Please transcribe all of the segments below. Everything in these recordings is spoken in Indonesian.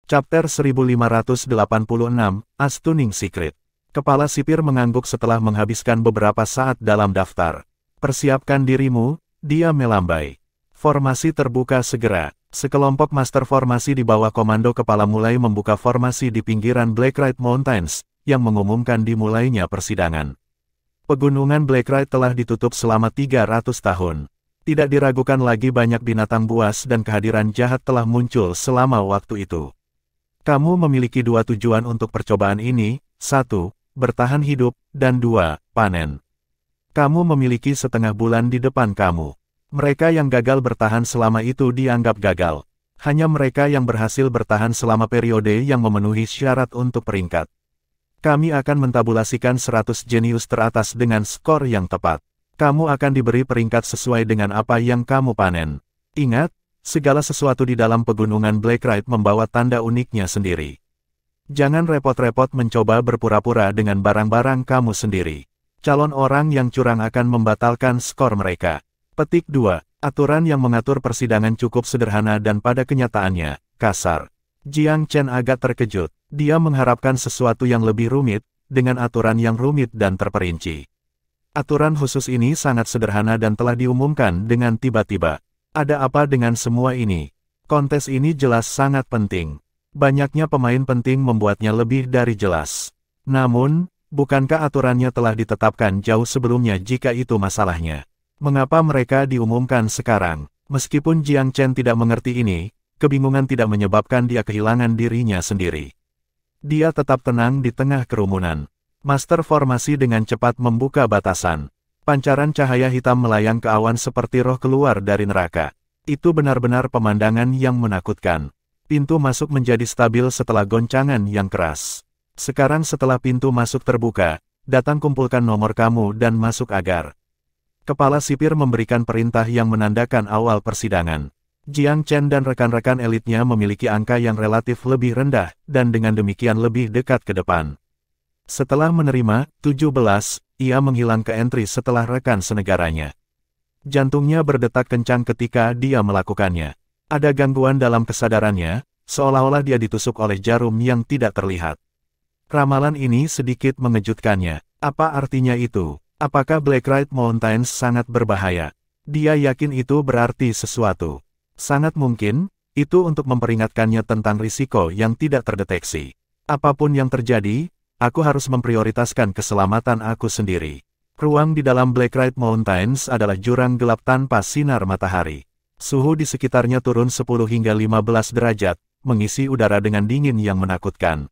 Chapter 1586, A Stunning Secret. Kepala sipir mengangguk setelah menghabiskan beberapa saat dalam daftar. Persiapkan dirimu, dia melambai. Formasi terbuka segera. Sekelompok master formasi di bawah komando kepala mulai membuka formasi di pinggiran Blacklight Mountains, yang mengumumkan dimulainya persidangan. Pegunungan Blacklight telah ditutup selama 300 tahun. Tidak diragukan lagi banyak binatang buas dan kehadiran jahat telah muncul selama waktu itu. Kamu memiliki dua tujuan untuk percobaan ini, 1. Bertahan hidup, dan 2. Panen. Kamu memiliki setengah bulan di depan kamu. Mereka yang gagal bertahan selama itu dianggap gagal. Hanya mereka yang berhasil bertahan selama periode yang memenuhi syarat untuk peringkat. Kami akan mentabulasikan 100 jenius teratas dengan skor yang tepat. Kamu akan diberi peringkat sesuai dengan apa yang kamu panen. Ingat, segala sesuatu di dalam pegunungan Blacklight membawa tanda uniknya sendiri. Jangan repot-repot mencoba berpura-pura dengan barang-barang kamu sendiri. Calon orang yang curang akan membatalkan skor mereka. Petik 2. Aturan yang mengatur persidangan cukup sederhana dan pada kenyataannya, kasar. Jiang Chen agak terkejut. Dia mengharapkan sesuatu yang lebih rumit, dengan aturan yang rumit dan terperinci. Aturan khusus ini sangat sederhana dan telah diumumkan dengan tiba-tiba. Ada apa dengan semua ini? Kontes ini jelas sangat penting. Banyaknya pemain penting membuatnya lebih dari jelas. Namun, bukankah aturannya telah ditetapkan jauh sebelumnya jika itu masalahnya? Mengapa mereka diumumkan sekarang? Meskipun Jiang Chen tidak mengerti ini, kebingungan tidak menyebabkan dia kehilangan dirinya sendiri. Dia tetap tenang di tengah kerumunan. Master formasi dengan cepat membuka batasan. Pancaran cahaya hitam melayang ke awan seperti roh keluar dari neraka. Itu benar-benar pemandangan yang menakutkan. Pintu masuk menjadi stabil setelah goncangan yang keras. Sekarang setelah pintu masuk terbuka, datang kumpulkan nomor kamu dan masuk agar. Kepala sipir memberikan perintah yang menandakan awal persidangan. Jiang Chen dan rekan-rekan elitnya memiliki angka yang relatif lebih rendah, dan dengan demikian lebih dekat ke depan. Setelah menerima 17, ia menghilang ke entry setelah rekan senegaranya. Jantungnya berdetak kencang ketika dia melakukannya. Ada gangguan dalam kesadarannya, seolah-olah dia ditusuk oleh jarum yang tidak terlihat. Ramalan ini sedikit mengejutkannya. Apa artinya itu? Apakah Blacklight Mountains sangat berbahaya? Dia yakin itu berarti sesuatu. Sangat mungkin, itu untuk memperingatkannya tentang risiko yang tidak terdeteksi. Apapun yang terjadi, aku harus memprioritaskan keselamatan aku sendiri. Ruang di dalam Blacklight Mountains adalah jurang gelap tanpa sinar matahari. Suhu di sekitarnya turun 10 hingga 15 derajat, mengisi udara dengan dingin yang menakutkan.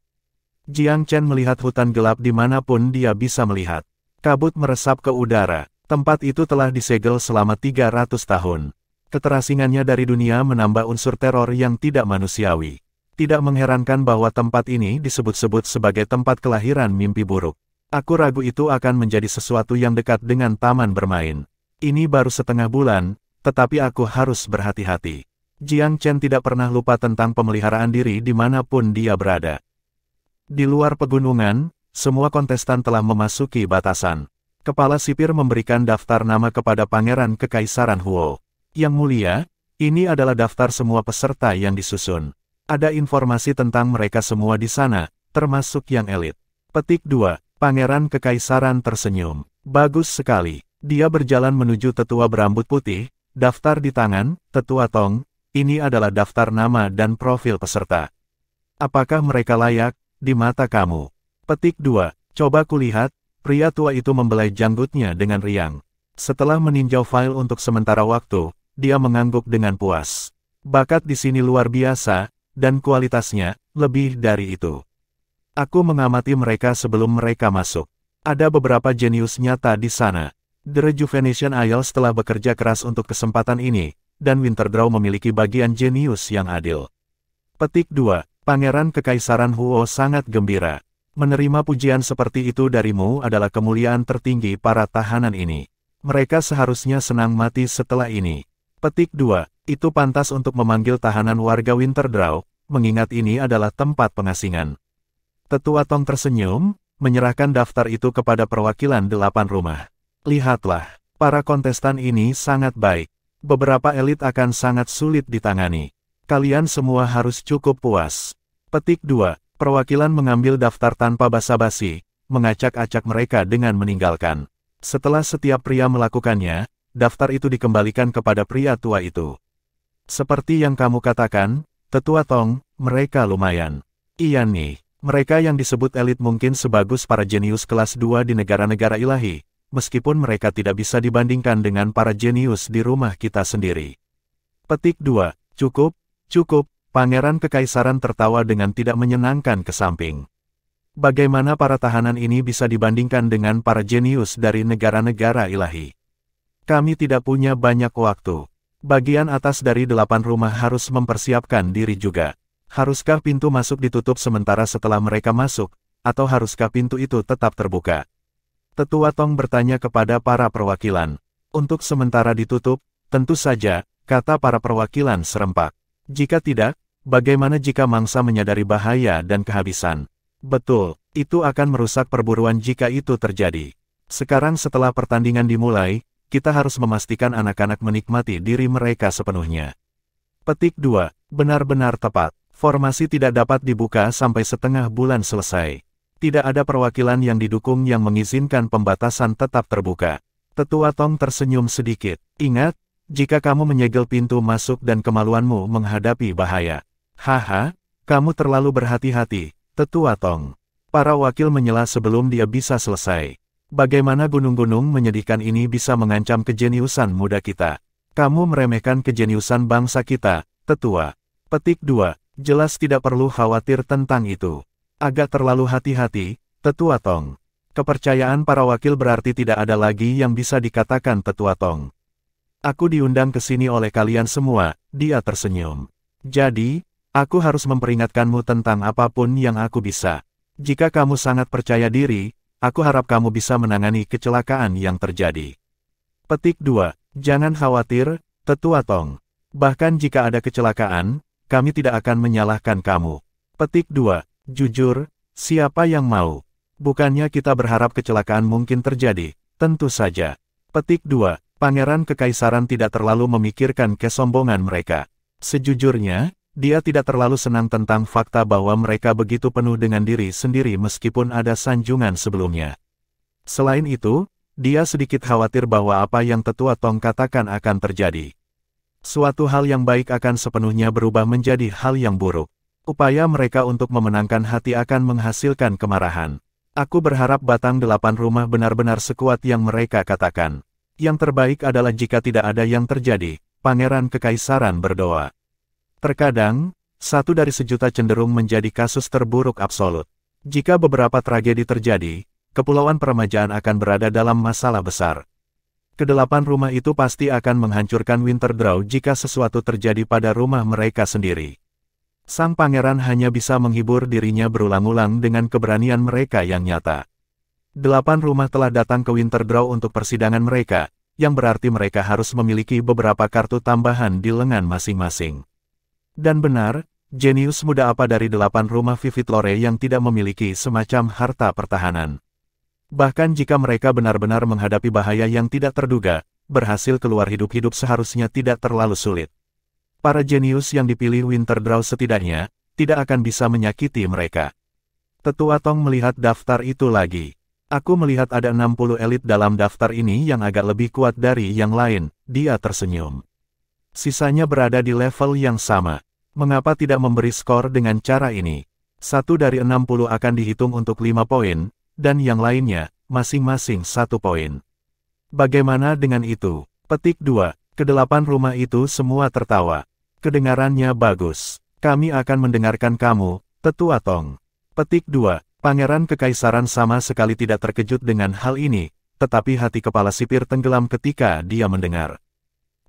Jiang Chen melihat hutan gelap dimanapun dia bisa melihat. Kabut meresap ke udara. Tempat itu telah disegel selama 300 tahun. Keterasingannya dari dunia menambah unsur teror yang tidak manusiawi. Tidak mengherankan bahwa tempat ini disebut-sebut sebagai tempat kelahiran mimpi buruk. Aku ragu itu akan menjadi sesuatu yang dekat dengan taman bermain. Ini baru setengah bulan, tetapi aku harus berhati-hati. Jiang Chen tidak pernah lupa tentang pemeliharaan diri dimanapun dia berada. Di luar pegunungan, semua kontestan telah memasuki batasan. Kepala sipir memberikan daftar nama kepada Pangeran Kekaisaran Huo. Yang mulia, ini adalah daftar semua peserta yang disusun. Ada informasi tentang mereka semua di sana, termasuk yang elit. Petik 2. Pangeran Kekaisaran tersenyum. Bagus sekali. Dia berjalan menuju tetua berambut putih, daftar di tangan, tetua Tong, ini adalah daftar nama dan profil peserta. Apakah mereka layak, di mata kamu? Petik 2. Coba kulihat, pria tua itu membelai janggutnya dengan riang. Setelah meninjau file untuk sementara waktu, dia mengangguk dengan puas. Bakat di sini luar biasa, dan kualitasnya, lebih dari itu. Aku mengamati mereka sebelum mereka masuk. Ada beberapa jenius nyata di sana. The Rejuvenation Isles telah bekerja keras untuk kesempatan ini, dan Winterdraw memiliki bagian jenius yang adil. Petik 2. Pangeran Kekaisaran Huo sangat gembira. Menerima pujian seperti itu darimu adalah kemuliaan tertinggi para tahanan ini. Mereka seharusnya senang mati setelah ini. Petik 2. Itu pantas untuk memanggil tahanan warga Winterdraw, mengingat ini adalah tempat pengasingan. Tetua Tong tersenyum, menyerahkan daftar itu kepada perwakilan 8 rumah. Lihatlah, para kontestan ini sangat baik. Beberapa elit akan sangat sulit ditangani. Kalian semua harus cukup puas. Petik 2. Perwakilan mengambil daftar tanpa basa-basi, mengacak-acak mereka dengan meninggalkan. Setelah setiap pria melakukannya, daftar itu dikembalikan kepada pria tua itu. Seperti yang kamu katakan, Tetua Tong, mereka lumayan. Iya nih, mereka yang disebut elit mungkin sebagus para jenius kelas 2 di negara-negara ilahi, meskipun mereka tidak bisa dibandingkan dengan para jenius di rumah kita sendiri. Petik 2. Cukup, cukup, Pangeran Kekaisaran tertawa dengan tidak menyenangkan ke samping. Bagaimana para tahanan ini bisa dibandingkan dengan para jenius dari negara-negara ilahi? Kami tidak punya banyak waktu. Bagian atas dari 8 rumah harus mempersiapkan diri juga. Haruskah pintu masuk ditutup sementara setelah mereka masuk, atau haruskah pintu itu tetap terbuka? Tetua Tong bertanya kepada para perwakilan. Untuk sementara ditutup, tentu saja, kata para perwakilan serempak. Jika tidak, bagaimana jika mangsa menyadari bahaya dan kehabisan? Betul, itu akan merusak perburuan jika itu terjadi. Sekarang setelah pertandingan dimulai, kita harus memastikan anak-anak menikmati diri mereka sepenuhnya. Petik 2. Benar-benar tepat. Formasi tidak dapat dibuka sampai setengah bulan selesai. Tidak ada perwakilan yang didukung yang mengizinkan pembatasan tetap terbuka. Tetua Tong tersenyum sedikit. Ingat, jika kamu menyegel pintu masuk dan kemaluanmu menghadapi bahaya. Haha, kamu terlalu berhati-hati, Tetua Tong. Para wakil menyela sebelum dia bisa selesai. Bagaimana gunung-gunung menyedihkan ini bisa mengancam kejeniusan muda kita? Kamu meremehkan kejeniusan bangsa kita, Tetua. Petik 2. Jelas tidak perlu khawatir tentang itu. Agak terlalu hati-hati, Tetua Tong. Kepercayaan para wakil berarti tidak ada lagi yang bisa dikatakan Tetua Tong. Aku diundang ke sini oleh kalian semua, dia tersenyum. Jadi, aku harus memperingatkanmu tentang apapun yang aku bisa. Jika kamu sangat percaya diri, aku harap kamu bisa menangani kecelakaan yang terjadi. Petik 2. Jangan khawatir, Tetua Tong. Bahkan jika ada kecelakaan, kami tidak akan menyalahkan kamu. Petik 2. Jujur, siapa yang mau? Bukannya kita berharap kecelakaan mungkin terjadi, tentu saja. Petik 2. Pangeran Kekaisaran tidak terlalu memikirkan kesombongan mereka. Sejujurnya, dia tidak terlalu senang tentang fakta bahwa mereka begitu penuh dengan diri sendiri meskipun ada sanjungan sebelumnya. Selain itu, dia sedikit khawatir bahwa apa yang Tetua Tong katakan akan terjadi. Suatu hal yang baik akan sepenuhnya berubah menjadi hal yang buruk. Upaya mereka untuk memenangkan hati akan menghasilkan kemarahan. Aku berharap batang 8 rumah benar-benar sekuat yang mereka katakan. Yang terbaik adalah jika tidak ada yang terjadi, Pangeran Kekaisaran berdoa. Terkadang, 1 dari sejuta cenderung menjadi kasus terburuk absolut. Jika beberapa tragedi terjadi, kepulauan peremajaan akan berada dalam masalah besar. Kedelapan rumah itu pasti akan menghancurkan Winterdraw jika sesuatu terjadi pada rumah mereka sendiri. Sang pangeran hanya bisa menghibur dirinya berulang-ulang dengan keberanian mereka yang nyata. 8 rumah telah datang ke Winterdraw untuk persidangan mereka, yang berarti mereka harus memiliki beberapa kartu tambahan di lengan masing-masing. Dan benar, jenius muda apa dari 8 rumah Vivid Lore yang tidak memiliki semacam harta pertahanan. Bahkan jika mereka benar-benar menghadapi bahaya yang tidak terduga, berhasil keluar hidup-hidup seharusnya tidak terlalu sulit. Para jenius yang dipilih Winterdraw setidaknya, tidak akan bisa menyakiti mereka. Tetua Tong melihat daftar itu lagi. Aku melihat ada 60 elit dalam daftar ini yang agak lebih kuat dari yang lain, dia tersenyum. Sisanya berada di level yang sama. Mengapa tidak memberi skor dengan cara ini? 1 dari 60 akan dihitung untuk 5 poin, dan yang lainnya, masing-masing 1 poin. Bagaimana dengan itu? Petik 2. Kedelapan rumah itu semua tertawa. Kedengarannya bagus. Kami akan mendengarkan kamu, Tetua Tong. Petik 2. Pangeran Kekaisaran sama sekali tidak terkejut dengan hal ini, tetapi hati kepala sipir tenggelam ketika dia mendengar.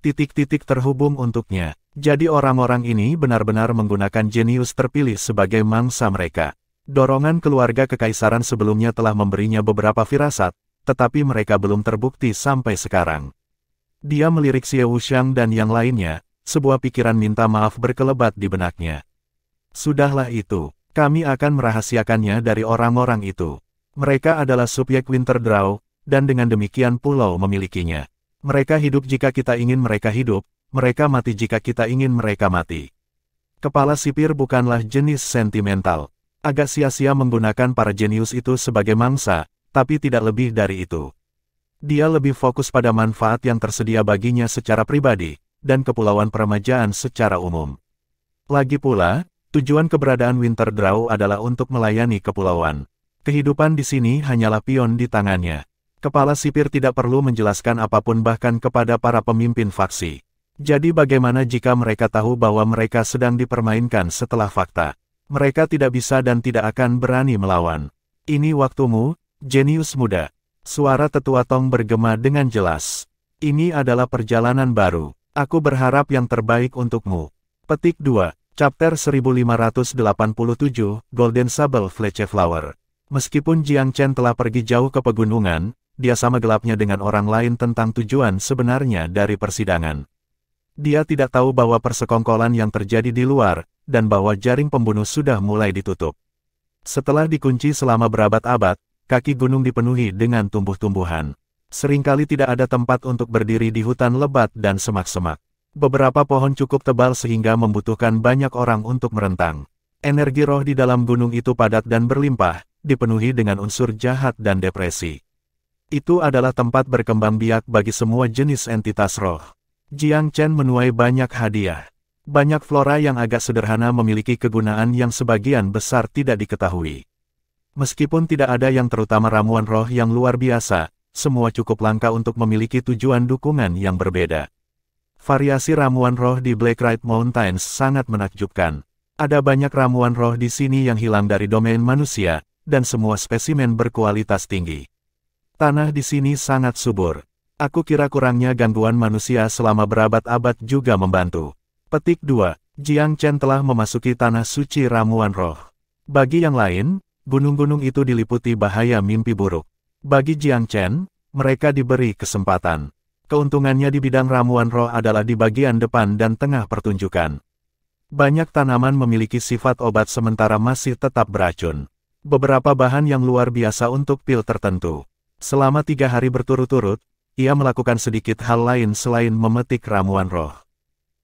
Titik-titik terhubung untuknya. Jadi orang-orang ini benar-benar menggunakan jenius terpilih sebagai mangsa mereka. Dorongan keluarga Kekaisaran sebelumnya telah memberinya beberapa firasat, tetapi mereka belum terbukti sampai sekarang. Dia melirik Xie Wuxiang dan yang lainnya, sebuah pikiran minta maaf berkelebat di benaknya. Sudahlah itu. Kami akan merahasiakannya dari orang-orang itu. Mereka adalah subjek Winterdraw, dan dengan demikian pulau memilikinya. Mereka hidup jika kita ingin mereka hidup, mereka mati jika kita ingin mereka mati. Kepala sipir bukanlah jenis sentimental. Agak sia-sia menggunakan para jenius itu sebagai mangsa, tapi tidak lebih dari itu. Dia lebih fokus pada manfaat yang tersedia baginya secara pribadi, dan kepulauan peremajaan secara umum. Lagi pula, tujuan keberadaan Winterdraw adalah untuk melayani kepulauan. Kehidupan di sini hanyalah pion di tangannya. Kepala sipir tidak perlu menjelaskan apapun bahkan kepada para pemimpin faksi. Jadi bagaimana jika mereka tahu bahwa mereka sedang dipermainkan setelah fakta? Mereka tidak bisa dan tidak akan berani melawan. Ini waktumu, jenius muda. Suara tetua Tong bergema dengan jelas. Ini adalah perjalanan baru. Aku berharap yang terbaik untukmu. Petik 2, Chapter 1587, Golden Sable Fletcheflower. Meskipun Jiang Chen telah pergi jauh ke pegunungan, dia sama gelapnya dengan orang lain tentang tujuan sebenarnya dari persidangan. Dia tidak tahu bahwa persekongkolan yang terjadi di luar, dan bahwa jaring pembunuh sudah mulai ditutup. Setelah dikunci selama berabad-abad, kaki gunung dipenuhi dengan tumbuh-tumbuhan. Seringkali tidak ada tempat untuk berdiri di hutan lebat dan semak-semak. Beberapa pohon cukup tebal sehingga membutuhkan banyak orang untuk merentang. Energi roh di dalam gunung itu padat dan berlimpah, dipenuhi dengan unsur jahat dan depresi. Itu adalah tempat berkembang biak bagi semua jenis entitas roh. Jiang Chen menuai banyak hadiah. Banyak flora yang agak sederhana memiliki kegunaan yang sebagian besar tidak diketahui. Meskipun tidak ada yang terutama ramuan roh yang luar biasa, semua cukup langka untuk memiliki tujuan dukungan yang berbeda. Variasi ramuan roh di Blacklight Mountains sangat menakjubkan. Ada banyak ramuan roh di sini yang hilang dari domain manusia, dan semua spesimen berkualitas tinggi. Tanah di sini sangat subur. Aku kira kurangnya gangguan manusia selama berabad-abad juga membantu. Petik 2, Jiang Chen telah memasuki tanah suci ramuan roh. Bagi yang lain, gunung-gunung itu diliputi bahaya mimpi buruk. Bagi Jiang Chen, mereka diberi kesempatan. Keuntungannya di bidang ramuan roh adalah di bagian depan dan tengah pertunjukan. Banyak tanaman memiliki sifat obat sementara masih tetap beracun. Beberapa bahan yang luar biasa untuk pil tertentu. Selama 3 hari berturut-turut, ia melakukan sedikit hal lain selain memetik ramuan roh.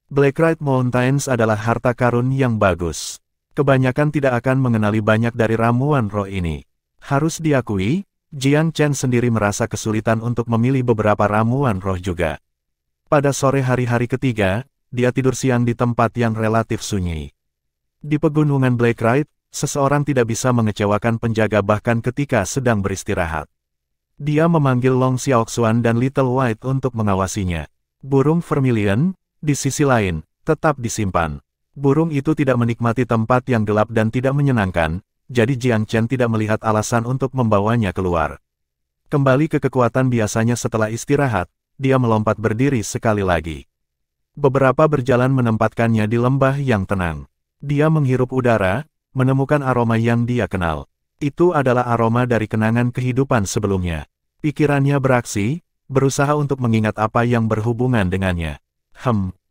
Blacklight Mountains adalah harta karun yang bagus. Kebanyakan tidak akan mengenali banyak dari ramuan roh ini. Harus diakui, Jiang Chen sendiri merasa kesulitan untuk memilih beberapa ramuan roh juga. Pada sore hari-hari ketiga, dia tidur siang di tempat yang relatif sunyi. Di pegunungan Blacklight, seseorang tidak bisa mengecewakan penjaga bahkan ketika sedang beristirahat. Dia memanggil Long Xiaoxuan dan Little White untuk mengawasinya. Burung vermilion, di sisi lain, tetap disimpan. Burung itu tidak menikmati tempat yang gelap dan tidak menyenangkan, jadi Jiang Chen tidak melihat alasan untuk membawanya keluar. Kembali ke kekuatan biasanya setelah istirahat, dia melompat berdiri sekali lagi. Beberapa berjalan menempatkannya di lembah yang tenang. Dia menghirup udara, menemukan aroma yang dia kenal. Itu adalah aroma dari kenangan kehidupan sebelumnya. Pikirannya beraksi, berusaha untuk mengingat apa yang berhubungan dengannya.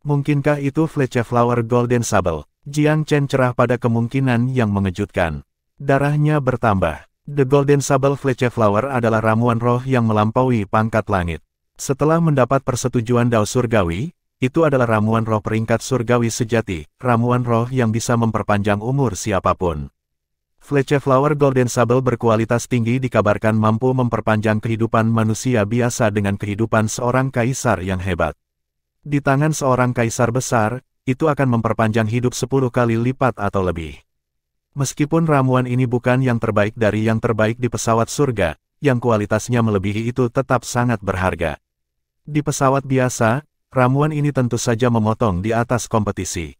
Mungkinkah itu Fletcheflower Golden Sable? Jiang Chen cerah pada kemungkinan yang mengejutkan. Darahnya bertambah. The Golden Sable Fletcheflower adalah ramuan roh yang melampaui pangkat langit. Setelah mendapat persetujuan Dao Surgawi, itu adalah ramuan roh peringkat surgawi sejati, ramuan roh yang bisa memperpanjang umur siapapun. Fletcheflower Golden Sable berkualitas tinggi dikabarkan mampu memperpanjang kehidupan manusia biasa dengan kehidupan seorang kaisar yang hebat. Di tangan seorang kaisar besar, itu akan memperpanjang hidup 10 kali lipat atau lebih. Meskipun ramuan ini bukan yang terbaik dari yang terbaik di pesawat surga, yang kualitasnya melebihi itu tetap sangat berharga. Di pesawat biasa, ramuan ini tentu saja memotong di atas kompetisi.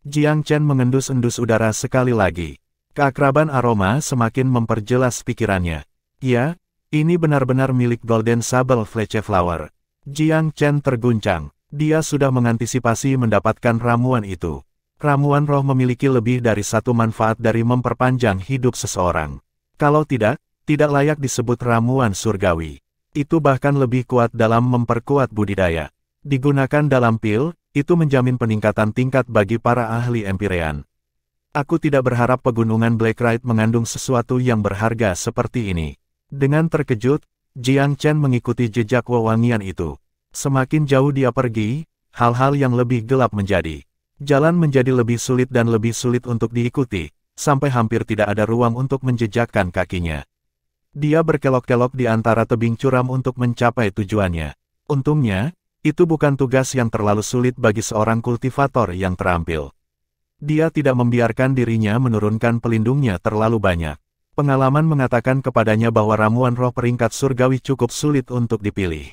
Jiang Chen mengendus-endus udara sekali lagi. Keakraban aroma semakin memperjelas pikirannya. Ya, ini benar-benar milik Golden Sable Fletcheflower. Jiang Chen terguncang. Dia sudah mengantisipasi mendapatkan ramuan itu. Ramuan roh memiliki lebih dari satu manfaat dari memperpanjang hidup seseorang. Kalau tidak layak disebut ramuan surgawi. Itu bahkan lebih kuat dalam memperkuat budidaya. Digunakan dalam pil, itu menjamin peningkatan tingkat bagi para ahli empirean. Aku tidak berharap pegunungan Blacklight mengandung sesuatu yang berharga seperti ini. Dengan terkejut, Jiang Chen mengikuti jejak wewangian itu. Semakin jauh dia pergi, hal-hal yang lebih gelap menjadi. Jalan menjadi lebih sulit dan lebih sulit untuk diikuti, sampai hampir tidak ada ruang untuk menjejakkan kakinya. Dia berkelok-kelok di antara tebing curam untuk mencapai tujuannya. Untungnya, itu bukan tugas yang terlalu sulit bagi seorang kultivator yang terampil. Dia tidak membiarkan dirinya menurunkan pelindungnya terlalu banyak. Pengalaman mengatakan kepadanya bahwa ramuan roh peringkat surgawi cukup sulit untuk dipilih.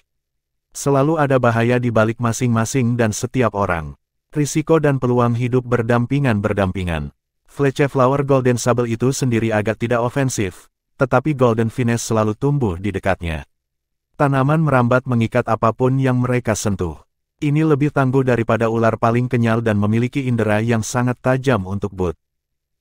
Selalu ada bahaya di balik masing-masing dan setiap orang. Risiko dan peluang hidup berdampingan. Fletcher Flower Golden Sable itu sendiri agak tidak ofensif, tetapi Golden Finesse selalu tumbuh di dekatnya. Tanaman merambat mengikat apapun yang mereka sentuh. Ini lebih tangguh daripada ular paling kenyal dan memiliki indera yang sangat tajam untuk but.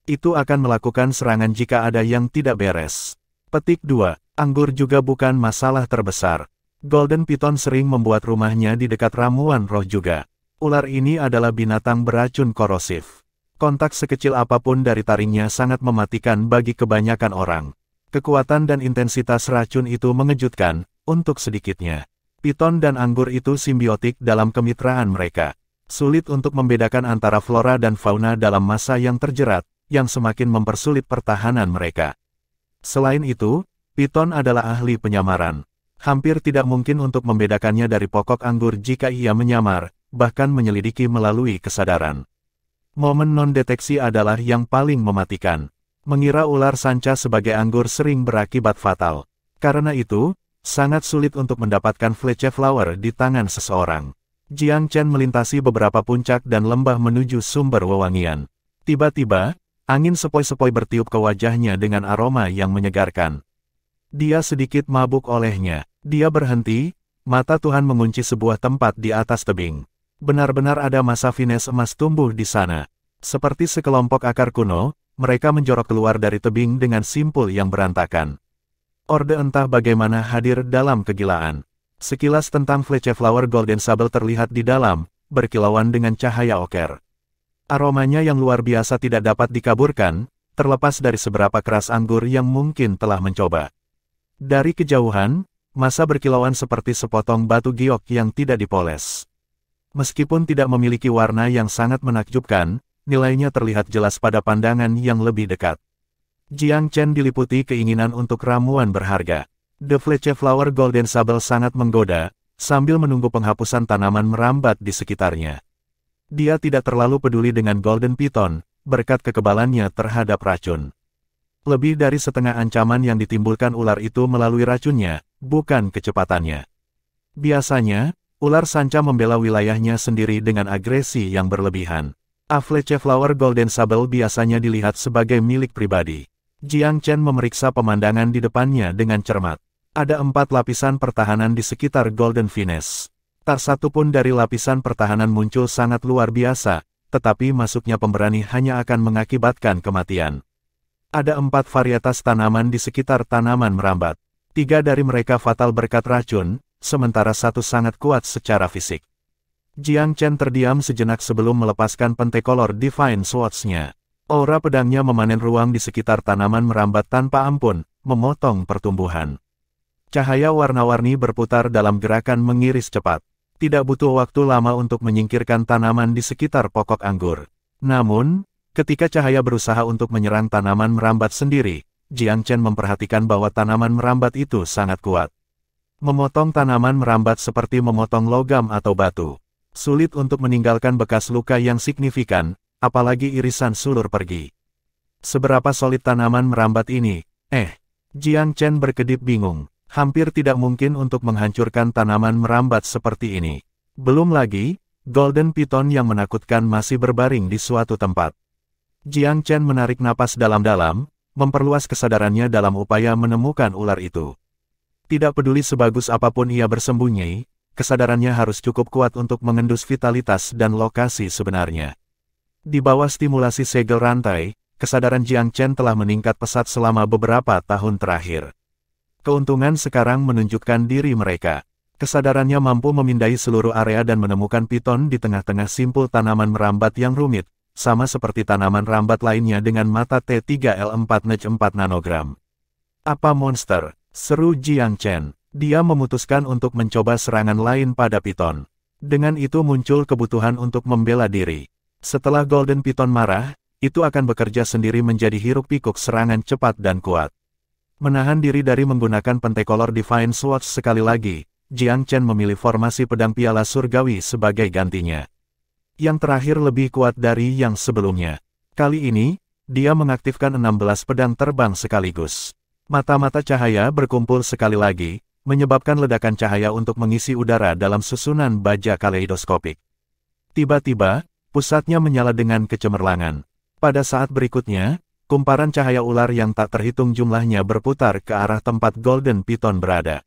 Itu akan melakukan serangan jika ada yang tidak beres. Petik 2. Anggur juga bukan masalah terbesar. Golden Python sering membuat rumahnya di dekat ramuan roh juga. Ular ini adalah binatang beracun korosif. Kontak sekecil apapun dari taringnya sangat mematikan bagi kebanyakan orang. Kekuatan dan intensitas racun itu mengejutkan, untuk sedikitnya. Python dan anggur itu simbiotik dalam kemitraan mereka. Sulit untuk membedakan antara flora dan fauna dalam masa yang terjerat, yang semakin mempersulit pertahanan mereka. Selain itu, Python adalah ahli penyamaran. Hampir tidak mungkin untuk membedakannya dari pokok anggur jika ia menyamar, bahkan menyelidiki melalui kesadaran. Momen non-deteksi adalah yang paling mematikan. Mengira ular sanca sebagai anggur sering berakibat fatal. Karena itu, sangat sulit untuk mendapatkan Fletcher Flower di tangan seseorang. Jiang Chen melintasi beberapa puncak dan lembah menuju sumber wewangian. Tiba-tiba, angin sepoi-sepoi bertiup ke wajahnya dengan aroma yang menyegarkan. Dia sedikit mabuk olehnya. Dia berhenti, mata Tuhan mengunci sebuah tempat di atas tebing. Benar-benar ada masa finesse emas tumbuh di sana. Seperti sekelompok akar kuno, mereka menjorok keluar dari tebing dengan simpul yang berantakan. Orde entah bagaimana hadir dalam kegilaan. Sekilas tentang Fletcher Flower Golden Sable terlihat di dalam, berkilauan dengan cahaya oker. Aromanya yang luar biasa tidak dapat dikaburkan, terlepas dari seberapa keras anggur yang mungkin telah mencoba. Dari kejauhan, masa berkilauan seperti sepotong batu giok yang tidak dipoles. Meskipun tidak memiliki warna yang sangat menakjubkan, nilainya terlihat jelas pada pandangan yang lebih dekat. Jiang Chen diliputi keinginan untuk ramuan berharga. The Fletcher Flower Golden Sable sangat menggoda, sambil menunggu penghapusan tanaman merambat di sekitarnya. Dia tidak terlalu peduli dengan Golden Python, berkat kekebalannya terhadap racun. Lebih dari setengah ancaman yang ditimbulkan ular itu melalui racunnya, bukan kecepatannya. Biasanya, ular sanca membela wilayahnya sendiri dengan agresi yang berlebihan. Fletcher Flower Golden Sable biasanya dilihat sebagai milik pribadi. Jiang Chen memeriksa pemandangan di depannya dengan cermat. Ada 4 lapisan pertahanan di sekitar Golden Finesse. Tak satu pun dari lapisan pertahanan muncul sangat luar biasa, tetapi masuknya pemberani hanya akan mengakibatkan kematian. Ada 4 varietas tanaman di sekitar tanaman merambat. 3 dari mereka fatal berkat racun, sementara 1 sangat kuat secara fisik. Jiang Chen terdiam sejenak sebelum melepaskan pentacolor Divine Swords-nya. Aura pedangnya memanen ruang di sekitar tanaman merambat tanpa ampun, memotong pertumbuhan. Cahaya warna-warni berputar dalam gerakan mengiris cepat. Tidak butuh waktu lama untuk menyingkirkan tanaman di sekitar pokok anggur. Namun, ketika cahaya berusaha untuk menyerang tanaman merambat sendiri, Jiang Chen memperhatikan bahwa tanaman merambat itu sangat kuat. Memotong tanaman merambat seperti memotong logam atau batu. Sulit untuk meninggalkan bekas luka yang signifikan, apalagi irisan sulur pergi. Seberapa solid tanaman merambat ini? Jiang Chen berkedip bingung. Hampir tidak mungkin untuk menghancurkan tanaman merambat seperti ini. Belum lagi, Golden Python yang menakutkan masih berbaring di suatu tempat. Jiang Chen menarik napas dalam-dalam, memperluas kesadarannya dalam upaya menemukan ular itu. Tidak peduli sebagus apapun ia bersembunyi, kesadarannya harus cukup kuat untuk mengendus vitalitas dan lokasi sebenarnya. Di bawah stimulasi segel rantai, kesadaran Jiang Chen telah meningkat pesat selama beberapa tahun terakhir. Keuntungan sekarang menunjukkan diri mereka. Kesadarannya mampu memindai seluruh area dan menemukan piton di tengah-tengah simpul tanaman merambat yang rumit, sama seperti tanaman rambat lainnya dengan mata T3L4N4 nanogram. Apa monster? Seru Jiang Chen. Dia memutuskan untuk mencoba serangan lain pada piton. Dengan itu muncul kebutuhan untuk membela diri. Setelah Golden Python marah, itu akan bekerja sendiri menjadi hiruk-pikuk serangan cepat dan kuat. Menahan diri dari menggunakan Pentacolor Divine Sword sekali lagi, Jiang Chen memilih formasi pedang piala surgawi sebagai gantinya. Yang terakhir lebih kuat dari yang sebelumnya. Kali ini, dia mengaktifkan 16 pedang terbang sekaligus. Mata-mata cahaya berkumpul sekali lagi, menyebabkan ledakan cahaya untuk mengisi udara dalam susunan baja kaleidoskopik. Tiba-tiba, pusatnya menyala dengan kecemerlangan. Pada saat berikutnya, kumparan cahaya ular yang tak terhitung jumlahnya berputar ke arah tempat Golden Python berada.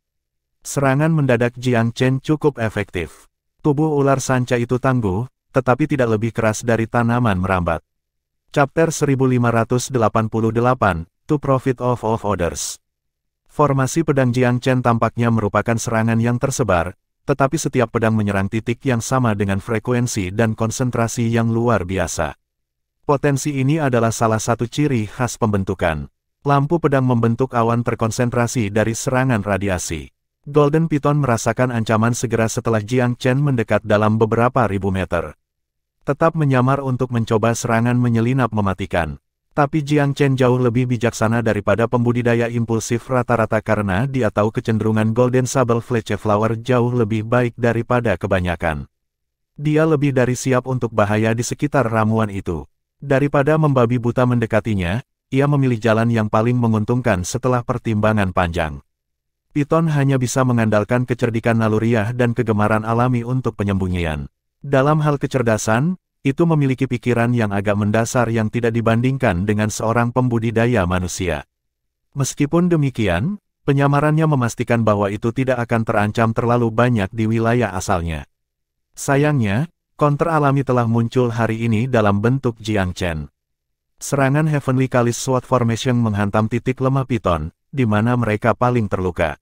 Serangan mendadak Jiang Chen cukup efektif. Tubuh ular sanca itu tangguh, tetapi tidak lebih keras dari tanaman merambat. Chapter 1588, To Profit of Others. Formasi pedang Jiang Chen tampaknya merupakan serangan yang tersebar, tetapi setiap pedang menyerang titik yang sama dengan frekuensi dan konsentrasi yang luar biasa. Potensi ini adalah salah satu ciri khas pembentukan. Lampu pedang membentuk awan terkonsentrasi dari serangan radiasi. Golden Python merasakan ancaman segera setelah Jiang Chen mendekat dalam beberapa ribu meter. Tetap menyamar untuk mencoba serangan menyelinap mematikan. Tapi Jiang Chen jauh lebih bijaksana daripada pembudidaya impulsif rata-rata karena dia tahu kecenderungan Golden Sable Fletcheflower jauh lebih baik daripada kebanyakan. Dia lebih dari siap untuk bahaya di sekitar ramuan itu. Daripada membabi buta mendekatinya, ia memilih jalan yang paling menguntungkan setelah pertimbangan panjang. Python hanya bisa mengandalkan kecerdikan naluriah dan kegemaran alami untuk penyembunyian. Dalam hal kecerdasan, itu memiliki pikiran yang agak mendasar yang tidak dibandingkan dengan seorang pembudidaya manusia. Meskipun demikian, penyamarannya memastikan bahwa itu tidak akan terancam terlalu banyak di wilayah asalnya. Sayangnya, counter alami telah muncul hari ini dalam bentuk Jiang Chen. Serangan Heavenly Kalis Sword Formation menghantam titik lemah Python, di mana mereka paling terluka.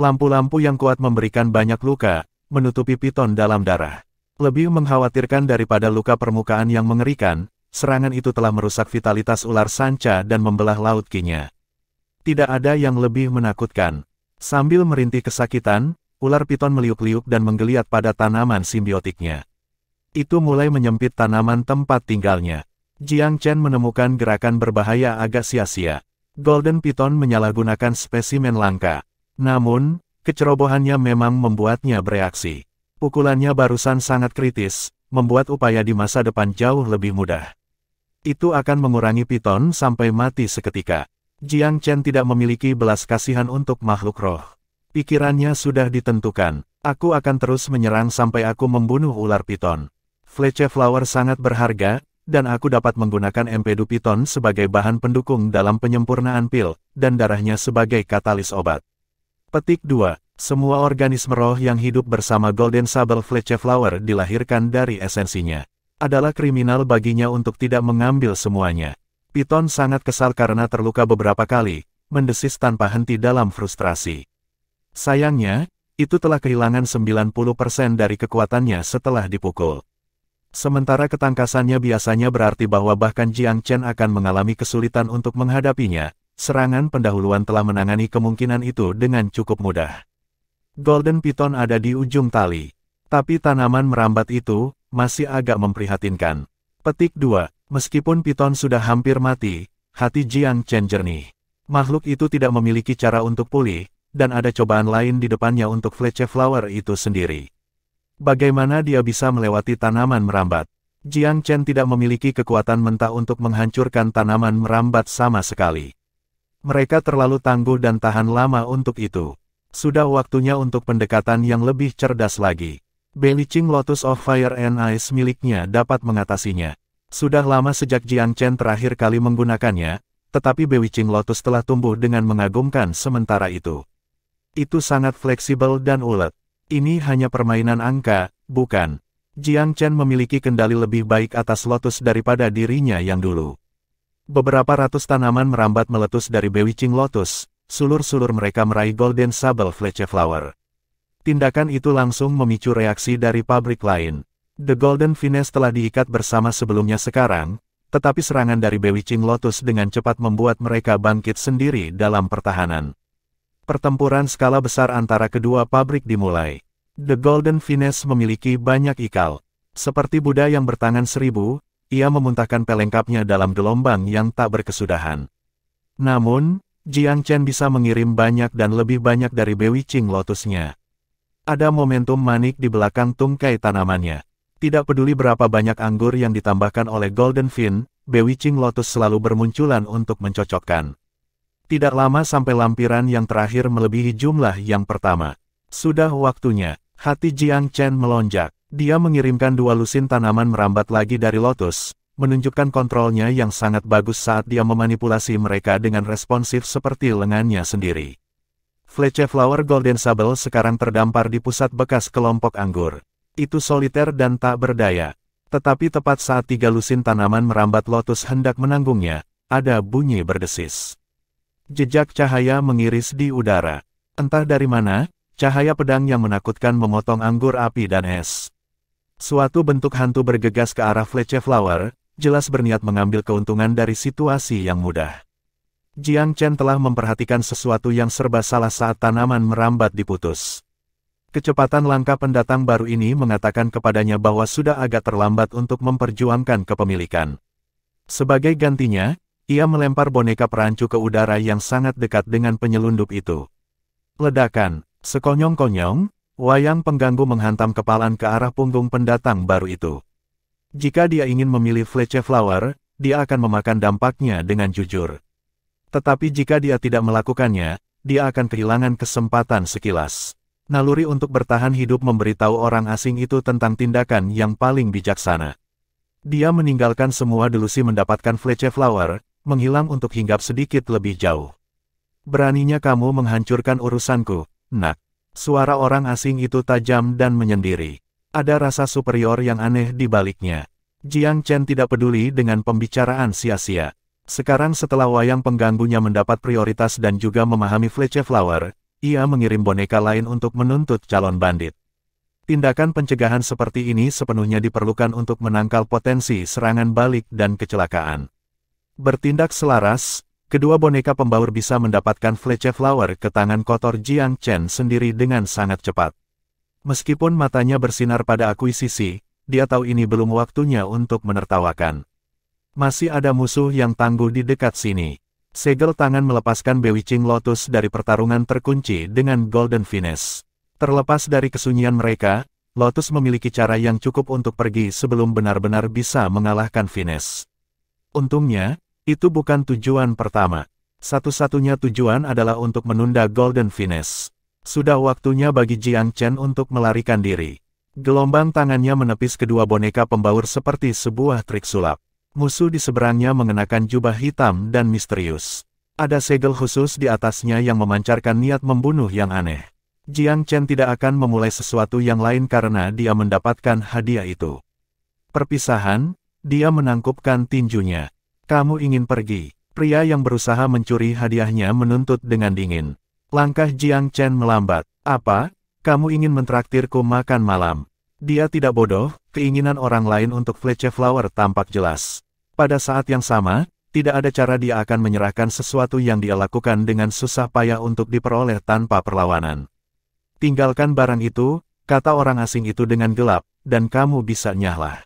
Lampu-lampu yang kuat memberikan banyak luka, menutupi Python dalam darah. Lebih mengkhawatirkan daripada luka permukaan yang mengerikan, serangan itu telah merusak vitalitas ular sanca dan membelah laut Qi-nya. Tidak ada yang lebih menakutkan. Sambil merintih kesakitan, ular Python meliuk-liuk dan menggeliat pada tanaman simbiotiknya. Itu mulai menyempit tanaman tempat tinggalnya. Jiang Chen menemukan gerakan berbahaya agak sia-sia. Golden Python menyalahgunakan spesimen langka. Namun, kecerobohannya memang membuatnya bereaksi. Pukulannya barusan sangat kritis, membuat upaya di masa depan jauh lebih mudah. Itu akan mengurangi Python sampai mati seketika. Jiang Chen tidak memiliki belas kasihan untuk makhluk roh. Pikirannya sudah ditentukan. Aku akan terus menyerang sampai aku membunuh ular Python. Fletcheflower sangat berharga, dan aku dapat menggunakan empedu Python sebagai bahan pendukung dalam penyempurnaan pil, dan darahnya sebagai katalis obat. Petik 2. Semua organisme roh yang hidup bersama Golden Sable Fletcheflower dilahirkan dari esensinya. Adalah kriminal baginya untuk tidak mengambil semuanya. Python sangat kesal karena terluka beberapa kali, mendesis tanpa henti dalam frustrasi. Sayangnya, itu telah kehilangan 90% dari kekuatannya setelah dipukul. Sementara ketangkasannya biasanya berarti bahwa bahkan Jiang Chen akan mengalami kesulitan untuk menghadapinya, serangan pendahuluan telah menangani kemungkinan itu dengan cukup mudah. Golden Python ada di ujung tali. Tapi tanaman merambat itu, masih agak memprihatinkan. Petik 2. Meskipun Python sudah hampir mati, hati Jiang Chen jernih. Makhluk itu tidak memiliki cara untuk pulih, dan ada cobaan lain di depannya untuk Fletcheflower itu sendiri. Bagaimana dia bisa melewati tanaman merambat? Jiang Chen tidak memiliki kekuatan mentah untuk menghancurkan tanaman merambat sama sekali. Mereka terlalu tangguh dan tahan lama untuk itu. Sudah waktunya untuk pendekatan yang lebih cerdas lagi. Bewitching Lotus of Fire and Ice miliknya dapat mengatasinya. Sudah lama sejak Jiang Chen terakhir kali menggunakannya, tetapi Bewitching Lotus telah tumbuh dengan mengagumkan sementara itu. Itu sangat fleksibel dan ulet. Ini hanya permainan angka, bukan? Jiang Chen memiliki kendali lebih baik atas Lotus daripada dirinya yang dulu. Beberapa ratus tanaman merambat meletus dari Bewitching Lotus. Sulur-sulur mereka meraih Golden Sable Fletcheflower. Tindakan itu langsung memicu reaksi dari pabrik lain. The Golden Finesse telah diikat bersama sebelumnya sekarang, tetapi serangan dari Bewitching Lotus dengan cepat membuat mereka bangkit sendiri dalam pertahanan. Pertempuran skala besar antara kedua pabrik dimulai. The Golden Finesse memiliki banyak ikal. Seperti Buddha yang bertangan 1000, ia memuntahkan pelengkapnya dalam gelombang yang tak berkesudahan. Namun, Jiang Chen bisa mengirim banyak dan lebih banyak dari Bewitching Lotusnya. Ada momentum manik di belakang tungkai tanamannya. Tidak peduli berapa banyak anggur yang ditambahkan oleh Golden Fin, Bewitching Lotus selalu bermunculan untuk mencocokkan. Tidak lama sampai lampiran yang terakhir melebihi jumlah yang pertama. Sudah waktunya, hati Jiang Chen melonjak. Dia mengirimkan 2 lusin tanaman merambat lagi dari lotus, menunjukkan kontrolnya yang sangat bagus saat dia memanipulasi mereka dengan responsif seperti lengannya sendiri. Fletcher Flower Golden Sable sekarang terdampar di pusat bekas kelompok anggur. Itu soliter dan tak berdaya. Tetapi tepat saat 3 lusin tanaman merambat lotus hendak menanggungnya, ada bunyi berdesis. Jejak cahaya mengiris di udara. Entah dari mana, cahaya pedang yang menakutkan memotong anggur api dan es. Suatu bentuk hantu bergegas ke arah Fletcher Flower, jelas berniat mengambil keuntungan dari situasi yang mudah. Jiang Chen telah memperhatikan sesuatu yang serba salah saat tanaman merambat diputus. Kecepatan langkah pendatang baru ini mengatakan kepadanya bahwa sudah agak terlambat untuk memperjuangkan kepemilikan. Sebagai gantinya, ia melempar boneka perancu ke udara yang sangat dekat dengan penyelundup itu. Ledakan, sekonyong-konyong, wayang pengganggu menghantam kepalan ke arah punggung pendatang baru itu. Jika dia ingin memilih Fletcher Flower, dia akan memakan dampaknya dengan jujur. Tetapi jika dia tidak melakukannya, dia akan kehilangan kesempatan sekilas. Naluri untuk bertahan hidup memberitahu orang asing itu tentang tindakan yang paling bijaksana. Dia meninggalkan semua delusi mendapatkan Fletcher Flower, menghilang untuk hinggap sedikit lebih jauh. Beraninya kamu menghancurkan urusanku, nak. Suara orang asing itu tajam dan menyendiri. Ada rasa superior yang aneh di baliknya. Jiang Chen tidak peduli dengan pembicaraan sia-sia. Sekarang setelah wayang pengganggunya mendapat prioritas dan juga memahami Fletcher Flower, ia mengirim boneka lain untuk menuntut calon bandit. Tindakan pencegahan seperti ini sepenuhnya diperlukan untuk menangkal potensi serangan balik dan kecelakaan. Bertindak selaras, kedua boneka pembaur bisa mendapatkan Fletcher Flower ke tangan kotor Jiang Chen sendiri dengan sangat cepat. Meskipun matanya bersinar pada akuisisi, dia tahu ini belum waktunya untuk menertawakan. Masih ada musuh yang tangguh di dekat sini. Segel tangan melepaskan Bewitching Lotus dari pertarungan terkunci dengan Golden Finesse. Terlepas dari kesunyian mereka, Lotus memiliki cara yang cukup untuk pergi sebelum benar-benar bisa mengalahkan Finesse. Untungnya, itu bukan tujuan pertama. Satu-satunya tujuan adalah untuk menunda Golden Finesse. Sudah waktunya bagi Jiang Chen untuk melarikan diri. Gelombang tangannya menepis kedua boneka pembaur seperti sebuah trik sulap. Musuh di seberangnya mengenakan jubah hitam dan misterius. Ada segel khusus di atasnya yang memancarkan niat membunuh yang aneh. Jiang Chen tidak akan memulai sesuatu yang lain karena dia mendapatkan hadiah itu. Perpisahan, dia menangkupkan tinjunya. Kamu ingin pergi. Pria yang berusaha mencuri hadiahnya menuntut dengan dingin. Langkah Jiang Chen melambat. Apa? Kamu ingin mentraktirku makan malam? Dia tidak bodoh, keinginan orang lain untuk Fletcher Flower tampak jelas. Pada saat yang sama, tidak ada cara dia akan menyerahkan sesuatu yang dia lakukan dengan susah payah untuk diperoleh tanpa perlawanan. Tinggalkan barang itu, kata orang asing itu dengan gelap, dan kamu bisa nyahlah.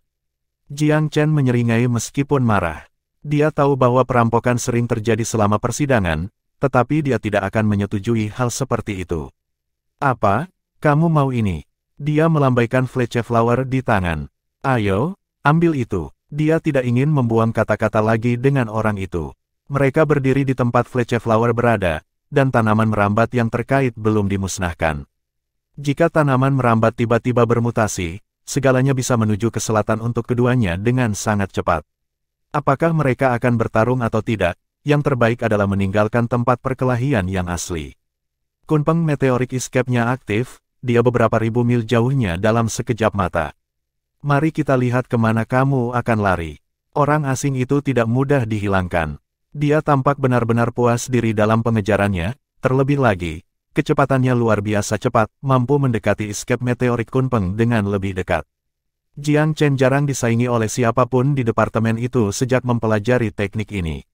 Jiang Chen menyeringai meskipun marah. Dia tahu bahwa perampokan sering terjadi selama persidangan, tetapi dia tidak akan menyetujui hal seperti itu. Apa? Kamu mau ini? Dia melambaikan Fletcher Flower di tangan. Ayo, ambil itu. Dia tidak ingin membuang kata-kata lagi dengan orang itu. Mereka berdiri di tempat Fletcher Flower berada, dan tanaman merambat yang terkait belum dimusnahkan. Jika tanaman merambat tiba-tiba bermutasi, segalanya bisa menuju ke selatan untuk keduanya dengan sangat cepat. Apakah mereka akan bertarung atau tidak, yang terbaik adalah meninggalkan tempat perkelahian yang asli. Kunpeng Meteoric Escape-nya aktif, dia beberapa ribu mil jauhnya dalam sekejap mata. Mari kita lihat kemana kamu akan lari. Orang asing itu tidak mudah dihilangkan. Dia tampak benar-benar puas diri dalam pengejarannya, terlebih lagi, kecepatannya luar biasa cepat, mampu mendekati Escape Meteoric Kunpeng dengan lebih dekat. Jiang Chen jarang disaingi oleh siapapun di departemen itu sejak mempelajari teknik ini.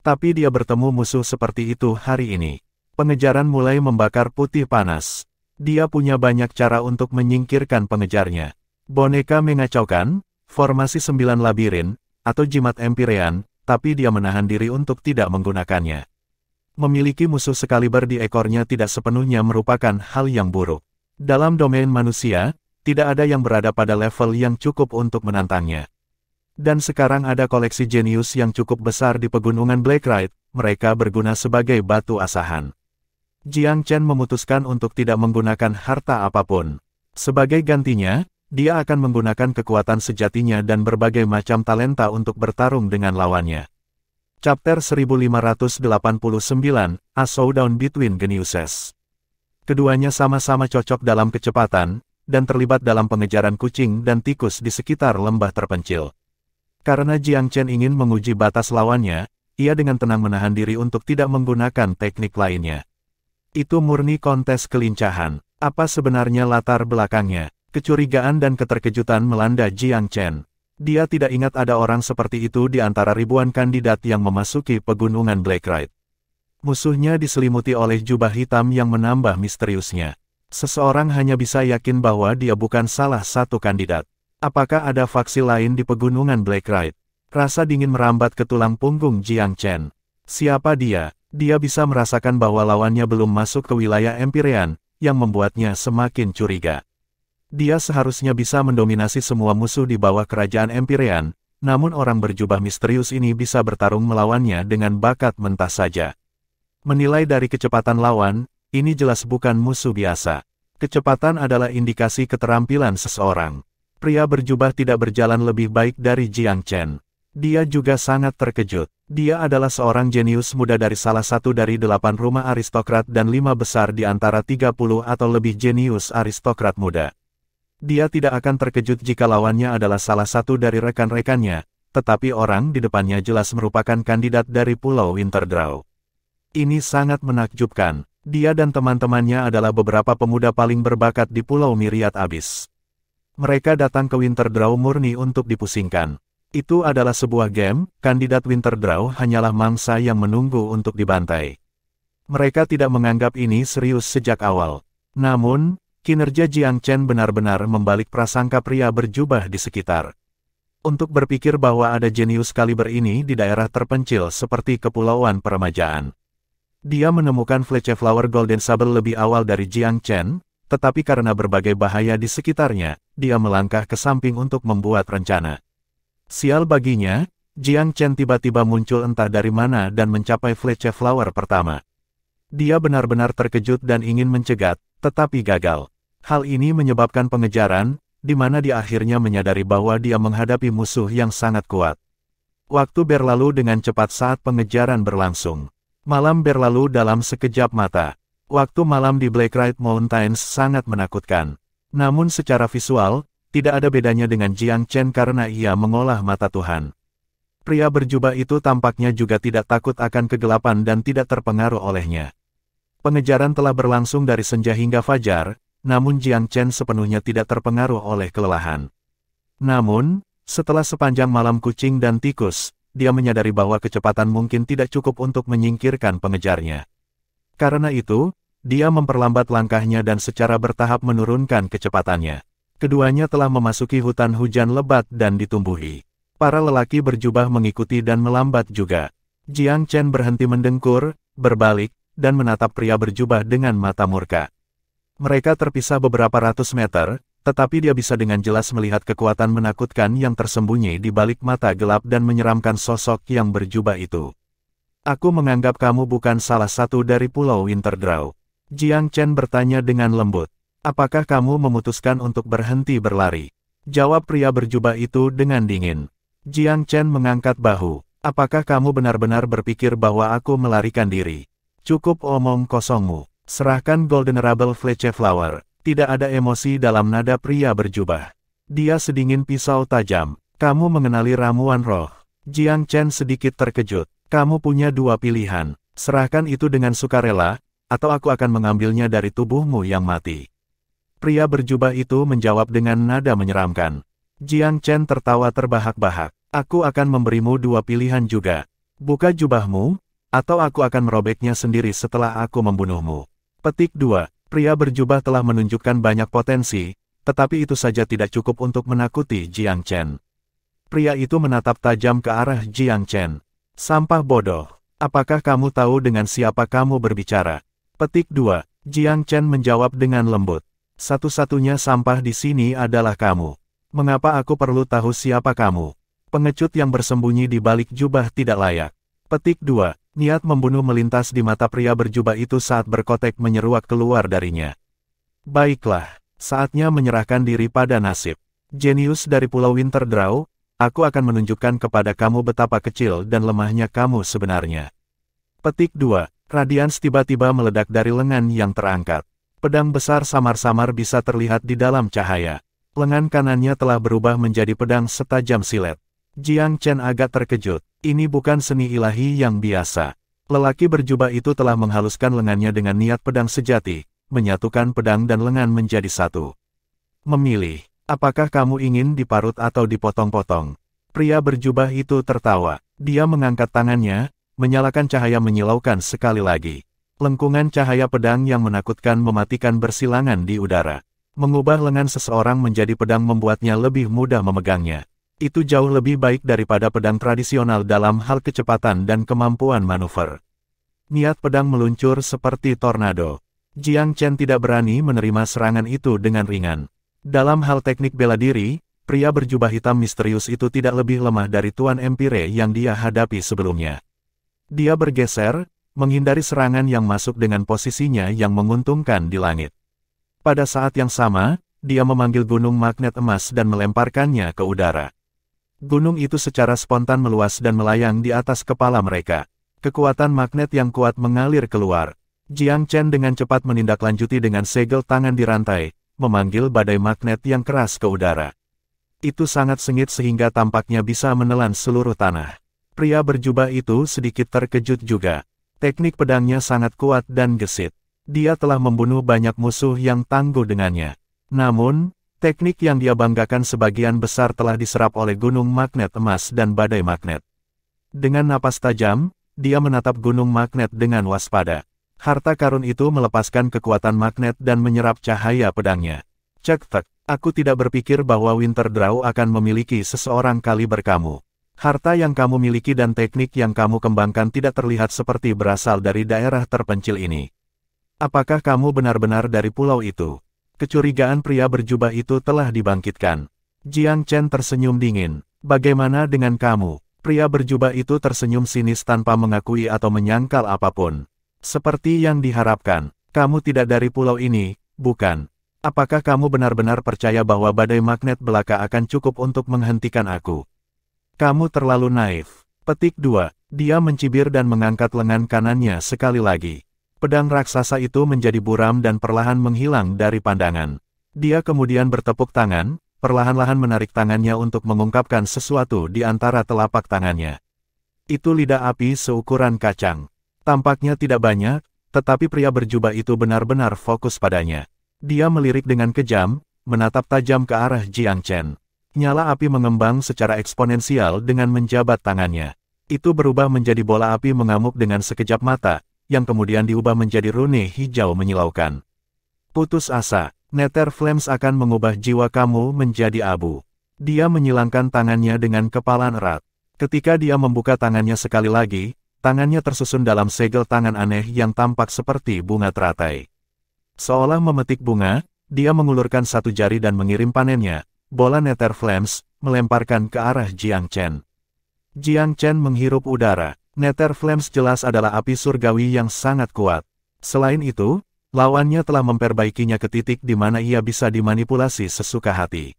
Tapi dia bertemu musuh seperti itu hari ini. Pengejaran mulai membakar putih panas. Dia punya banyak cara untuk menyingkirkan pengejarnya. Boneka mengacaukan, formasi 9 labirin, atau jimat Empyrean, tapi dia menahan diri untuk tidak menggunakannya. Memiliki musuh sekaliber di ekornya tidak sepenuhnya merupakan hal yang buruk. Dalam domain manusia, tidak ada yang berada pada level yang cukup untuk menantangnya. Dan sekarang ada koleksi jenius yang cukup besar di pegunungan Blacklight, mereka berguna sebagai batu asahan. Jiang Chen memutuskan untuk tidak menggunakan harta apapun. Sebagai gantinya, dia akan menggunakan kekuatan sejatinya dan berbagai macam talenta untuk bertarung dengan lawannya. Chapter 1589, A Showdown Between Geniuses. Keduanya sama-sama cocok dalam kecepatan, dan terlibat dalam pengejaran kucing dan tikus di sekitar lembah terpencil. Karena Jiang Chen ingin menguji batas lawannya, ia dengan tenang menahan diri untuk tidak menggunakan teknik lainnya. Itu murni kontes kelincahan. Apa sebenarnya latar belakangnya? Kecurigaan dan keterkejutan melanda Jiang Chen. Dia tidak ingat ada orang seperti itu di antara ribuan kandidat yang memasuki pegunungan Blacklight. Musuhnya diselimuti oleh jubah hitam yang menambah misteriusnya. Seseorang hanya bisa yakin bahwa dia bukan salah satu kandidat. Apakah ada faksi lain di pegunungan Blacklight? Rasa dingin merambat ke tulang punggung Jiang Chen. Siapa dia? Dia bisa merasakan bahwa lawannya belum masuk ke wilayah Empyrean, yang membuatnya semakin curiga. Dia seharusnya bisa mendominasi semua musuh di bawah kerajaan Empyrean, namun orang berjubah misterius ini bisa bertarung melawannya dengan bakat mentah saja. Menilai dari kecepatan lawan, ini jelas bukan musuh biasa. Kecepatan adalah indikasi keterampilan seseorang. Pria berjubah tidak berjalan lebih baik dari Jiang Chen. Dia juga sangat terkejut. Dia adalah seorang jenius muda dari salah satu dari 8 rumah aristokrat dan 5 besar di antara 30 atau lebih jenius aristokrat muda. Dia tidak akan terkejut jika lawannya adalah salah satu dari rekan-rekannya, tetapi orang di depannya jelas merupakan kandidat dari Pulau Winterdraw. Ini sangat menakjubkan. Dia dan teman-temannya adalah beberapa pemuda paling berbakat di Pulau Myriad Abyss. Mereka datang ke Winterdraw murni untuk dipusingkan. Itu adalah sebuah game, kandidat Winterdraw hanyalah mangsa yang menunggu untuk dibantai. Mereka tidak menganggap ini serius sejak awal. Namun, kinerja Jiang Chen benar-benar membalik prasangka pria berjubah di sekitar. Untuk berpikir bahwa ada jenius kaliber ini di daerah terpencil seperti Kepulauan Peremajaan. Dia menemukan Fletchflower Golden Sable lebih awal dari Jiang Chen, tetapi karena berbagai bahaya di sekitarnya, dia melangkah ke samping untuk membuat rencana. Sial baginya, Jiang Chen tiba-tiba muncul entah dari mana dan mencapai Fletchflower pertama. Dia benar-benar terkejut dan ingin mencegat, tetapi gagal. Hal ini menyebabkan pengejaran, di mana dia akhirnya menyadari bahwa dia menghadapi musuh yang sangat kuat. Waktu berlalu dengan cepat saat pengejaran berlangsung. Malam berlalu dalam sekejap mata. Waktu malam di Blacklight Mountains sangat menakutkan. Namun secara visual, tidak ada bedanya dengan Jiang Chen karena ia mengolah mata Tuhan. Pria berjubah itu tampaknya juga tidak takut akan kegelapan dan tidak terpengaruh olehnya. Pengejaran telah berlangsung dari senja hingga fajar, namun Jiang Chen sepenuhnya tidak terpengaruh oleh kelelahan. Namun, setelah sepanjang malam kucing dan tikus, dia menyadari bahwa kecepatan mungkin tidak cukup untuk menyingkirkan pengejarnya. Karena itu, dia memperlambat langkahnya dan secara bertahap menurunkan kecepatannya. Keduanya telah memasuki hutan hujan lebat dan ditumbuhi. Para lelaki berjubah mengikuti dan melambat juga. Jiang Chen berhenti mendengkur, berbalik, dan menatap pria berjubah dengan mata murka. Mereka terpisah beberapa ratus meter, tetapi dia bisa dengan jelas melihat kekuatan menakutkan yang tersembunyi di balik mata gelap dan menyeramkan sosok yang berjubah itu. Aku menganggap kamu bukan salah satu dari Pulau Winterdraw. Jiang Chen bertanya dengan lembut. Apakah kamu memutuskan untuk berhenti berlari? Jawab pria berjubah itu dengan dingin. Jiang Chen mengangkat bahu. Apakah kamu benar-benar berpikir bahwa aku melarikan diri? Cukup omong kosongmu. Serahkan Goldenrable Fletchflower. Tidak ada emosi dalam nada pria berjubah. Dia sedingin pisau tajam. Kamu mengenali ramuan roh. Jiang Chen sedikit terkejut. Kamu punya dua pilihan. Serahkan itu dengan sukarela, atau aku akan mengambilnya dari tubuhmu yang mati. Pria berjubah itu menjawab dengan nada menyeramkan. Jiang Chen tertawa terbahak-bahak. Aku akan memberimu dua pilihan juga. Buka jubahmu, atau aku akan merobeknya sendiri setelah aku membunuhmu. Petik 2. Pria berjubah telah menunjukkan banyak potensi, tetapi itu saja tidak cukup untuk menakuti Jiang Chen. Pria itu menatap tajam ke arah Jiang Chen. Sampah bodoh. Apakah kamu tahu dengan siapa kamu berbicara? Petik 2. Jiang Chen menjawab dengan lembut. Satu-satunya sampah di sini adalah kamu. Mengapa aku perlu tahu siapa kamu? Pengecut yang bersembunyi di balik jubah tidak layak. Petik 2. Niat membunuh melintas di mata pria berjubah itu saat berkotek menyeruak keluar darinya. Baiklah, saatnya menyerahkan diri pada nasib. Jenius dari Pulau Winterdraw, aku akan menunjukkan kepada kamu betapa kecil dan lemahnya kamu sebenarnya. Petik 2. Radians tiba-tiba meledak dari lengan yang terangkat. Pedang besar samar-samar bisa terlihat di dalam cahaya. Lengan kanannya telah berubah menjadi pedang setajam silet. Jiang Chen agak terkejut. Ini bukan seni ilahi yang biasa. Lelaki berjubah itu telah menghaluskan lengannya dengan niat pedang sejati, menyatukan pedang dan lengan menjadi satu. Memilih, apakah kamu ingin diparut atau dipotong-potong? Pria berjubah itu tertawa. Dia mengangkat tangannya, menyalakan cahaya menyilaukan sekali lagi. Lengkungan cahaya pedang yang menakutkan mematikan bersilangan di udara. Mengubah lengan seseorang menjadi pedang membuatnya lebih mudah memegangnya. Itu jauh lebih baik daripada pedang tradisional dalam hal kecepatan dan kemampuan manuver. Niat pedang meluncur seperti tornado. Jiang Chen tidak berani menerima serangan itu dengan ringan. Dalam hal teknik bela diri, pria berjubah hitam misterius itu tidak lebih lemah dari Tuan Empire yang dia hadapi sebelumnya. Dia bergeser, menghindari serangan yang masuk dengan posisinya yang menguntungkan di langit. Pada saat yang sama, dia memanggil gunung magnet emas dan melemparkannya ke udara. Gunung itu secara spontan meluas dan melayang di atas kepala mereka. Kekuatan magnet yang kuat mengalir keluar. Jiang Chen dengan cepat menindaklanjuti dengan segel tangan di rantai, memanggil badai magnet yang keras ke udara. Itu sangat sengit sehingga tampaknya bisa menelan seluruh tanah. Pria berjubah itu sedikit terkejut juga. Teknik pedangnya sangat kuat dan gesit. Dia telah membunuh banyak musuh yang tangguh dengannya. Namun, teknik yang dia banggakan sebagian besar telah diserap oleh gunung magnet emas dan badai magnet. Dengan napas tajam, dia menatap gunung magnet dengan waspada. Harta karun itu melepaskan kekuatan magnet dan menyerap cahaya pedangnya. Cek-tek, aku tidak berpikir bahwa Winterdraw akan memiliki seseorang kaliber kamu. Harta yang kamu miliki dan teknik yang kamu kembangkan tidak terlihat seperti berasal dari daerah terpencil ini. Apakah kamu benar-benar dari pulau itu? Kecurigaan pria berjubah itu telah dibangkitkan. Jiang Chen tersenyum dingin. Bagaimana dengan kamu? Pria berjubah itu tersenyum sinis tanpa mengakui atau menyangkal apapun. Seperti yang diharapkan, kamu tidak dari pulau ini, bukan? Apakah kamu benar-benar percaya bahwa badai magnet belaka akan cukup untuk menghentikan aku? Kamu terlalu naif. Petik 2. Dia mencibir dan mengangkat lengan kanannya sekali lagi. Pedang raksasa itu menjadi buram dan perlahan menghilang dari pandangan. Dia kemudian bertepuk tangan, perlahan-lahan menarik tangannya untuk mengungkapkan sesuatu di antara telapak tangannya. Itu lidah api seukuran kacang. Tampaknya tidak banyak, tetapi pria berjubah itu benar-benar fokus padanya. Dia melirik dengan kejam, menatap tajam ke arah Jiang Chen. Nyala api mengembang secara eksponensial dengan menjabat tangannya. Itu berubah menjadi bola api mengamuk dengan sekejap mata, yang kemudian diubah menjadi rune hijau menyilaukan. Putus asa, Nether Flames akan mengubah jiwa kamu menjadi abu. Dia menyilangkan tangannya dengan kepalan erat. Ketika dia membuka tangannya sekali lagi, tangannya tersusun dalam segel tangan aneh yang tampak seperti bunga teratai. Seolah memetik bunga, dia mengulurkan satu jari dan mengirim panennya, bola Nether Flames, melemparkan ke arah Jiang Chen. Jiang Chen menghirup udara. Nether Flames jelas adalah api surgawi yang sangat kuat. Selain itu, lawannya telah memperbaikinya ke titik di mana ia bisa dimanipulasi sesuka hati.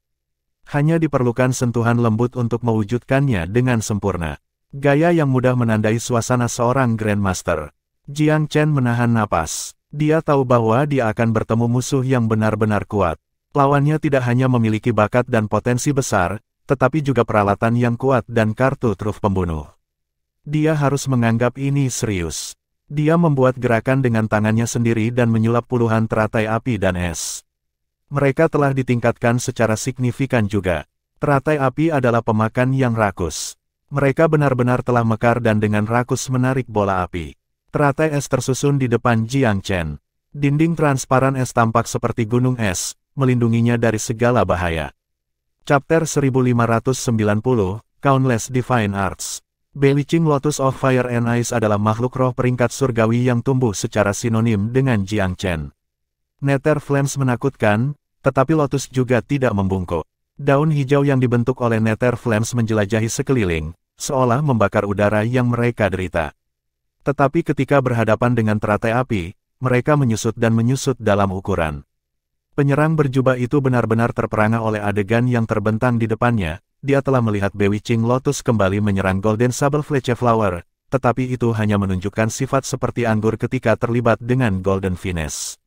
Hanya diperlukan sentuhan lembut untuk mewujudkannya dengan sempurna. Gaya yang mudah menandai suasana seorang Grandmaster. Jiang Chen menahan napas. Dia tahu bahwa dia akan bertemu musuh yang benar-benar kuat. Lawannya tidak hanya memiliki bakat dan potensi besar, tetapi juga peralatan yang kuat dan kartu truf pembunuh. Dia harus menganggap ini serius. Dia membuat gerakan dengan tangannya sendiri dan menyulap puluhan teratai api dan es. Mereka telah ditingkatkan secara signifikan juga. Teratai api adalah pemakan yang rakus. Mereka benar-benar telah mekar dan dengan rakus menarik bola api. Teratai es tersusun di depan Jiang Chen. Dinding transparan es tampak seperti gunung es, melindunginya dari segala bahaya. Chapter 1590, Countless Divine Arts. Bewitching Lotus of Fire and Ice adalah makhluk roh peringkat surgawi yang tumbuh secara sinonim dengan Jiang Chen. Nether Flames menakutkan, tetapi Lotus juga tidak membungkuk. Daun hijau yang dibentuk oleh Nether Flames menjelajahi sekeliling, seolah membakar udara yang mereka derita. Tetapi ketika berhadapan dengan teratai api, mereka menyusut dan menyusut dalam ukuran. Penyerang berjubah itu benar-benar terperangah oleh adegan yang terbentang di depannya. Dia telah melihat Bewitching Lotus kembali menyerang Golden Sable Fletchflower, tetapi itu hanya menunjukkan sifat seperti anggur ketika terlibat dengan Golden Finesse.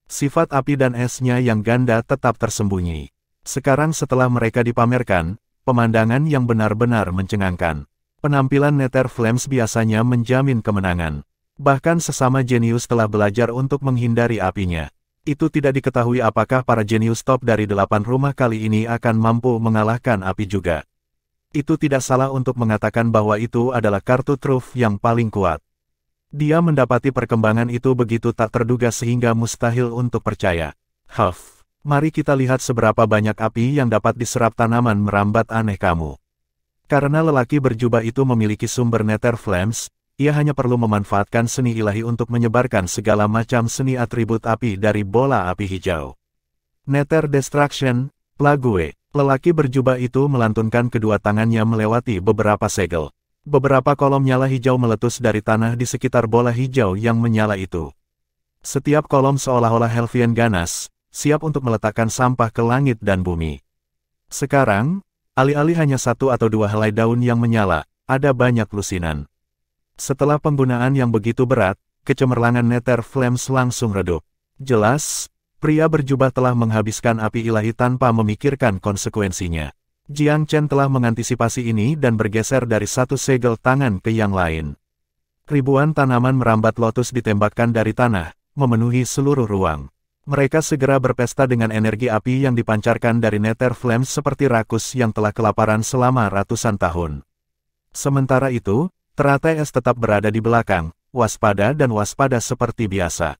Sifat api dan esnya yang ganda tetap tersembunyi. Sekarang setelah mereka dipamerkan, pemandangan yang benar-benar mencengangkan. Penampilan Nether Flames biasanya menjamin kemenangan. Bahkan sesama jenius telah belajar untuk menghindari apinya. Itu tidak diketahui apakah para jenius top dari 8 rumah kali ini akan mampu mengalahkan api juga. Itu tidak salah untuk mengatakan bahwa itu adalah kartu truf yang paling kuat. Dia mendapati perkembangan itu begitu tak terduga sehingga mustahil untuk percaya. Huff, mari kita lihat seberapa banyak api yang dapat diserap tanaman merambat aneh kamu. Karena lelaki berjubah itu memiliki sumber Nether Flames, ia hanya perlu memanfaatkan seni ilahi untuk menyebarkan segala macam seni atribut api dari bola api hijau. Nether Destruction, Plague. Lelaki berjubah itu melantunkan kedua tangannya melewati beberapa segel. Beberapa kolom nyala hijau meletus dari tanah di sekitar bola hijau yang menyala itu. Setiap kolom seolah-olah Helvian ganas, siap untuk meletakkan sampah ke langit dan bumi. Sekarang, alih-alih hanya satu atau dua helai daun yang menyala, ada banyak lusinan. Setelah penggunaan yang begitu berat, kecemerlangan Nether Flames langsung redup. Jelas, pria berjubah telah menghabiskan api ilahi tanpa memikirkan konsekuensinya. Jiang Chen telah mengantisipasi ini dan bergeser dari satu segel tangan ke yang lain. Ribuan tanaman merambat lotus ditembakkan dari tanah, memenuhi seluruh ruang. Mereka segera berpesta dengan energi api yang dipancarkan dari Nether Flames seperti rakus yang telah kelaparan selama ratusan tahun. Sementara itu, teratai es tetap berada di belakang, waspada dan waspada seperti biasa.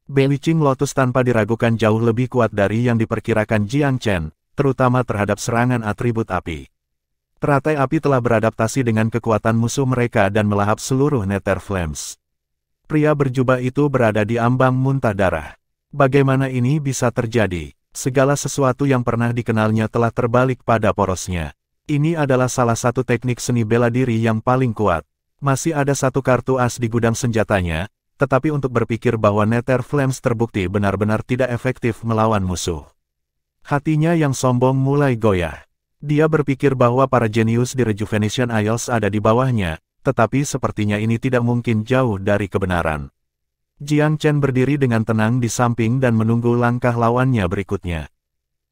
Bewitching Lotus tanpa diragukan jauh lebih kuat dari yang diperkirakan Jiang Chen, terutama terhadap serangan atribut api. Teratai api telah beradaptasi dengan kekuatan musuh mereka dan melahap seluruh Nether Flames. Pria berjubah itu berada di ambang muntah darah. Bagaimana ini bisa terjadi? Segala sesuatu yang pernah dikenalnya telah terbalik pada porosnya. Ini adalah salah satu teknik seni bela diri yang paling kuat. Masih ada satu kartu as di gudang senjatanya, tetapi untuk berpikir bahwa Nether Flames terbukti benar-benar tidak efektif melawan musuh. Hatinya yang sombong mulai goyah. Dia berpikir bahwa para jenius di Rejuvenation Isles ada di bawahnya, tetapi sepertinya ini tidak mungkin jauh dari kebenaran. Jiang Chen berdiri dengan tenang di samping dan menunggu langkah lawannya berikutnya.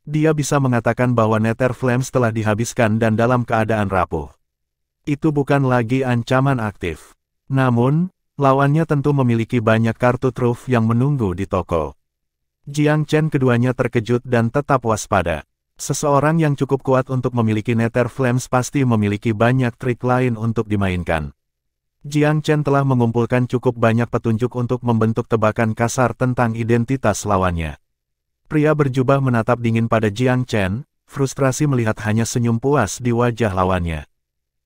Dia bisa mengatakan bahwa Nether Flames telah dihabiskan dan dalam keadaan rapuh. Itu bukan lagi ancaman aktif. Namun, lawannya tentu memiliki banyak kartu truf yang menunggu di toko. Jiang Chen keduanya terkejut dan tetap waspada. Seseorang yang cukup kuat untuk memiliki Nether Flames pasti memiliki banyak trik lain untuk dimainkan. Jiang Chen telah mengumpulkan cukup banyak petunjuk untuk membentuk tebakan kasar tentang identitas lawannya. Pria berjubah menatap dingin pada Jiang Chen, frustrasi melihat hanya senyum puas di wajah lawannya.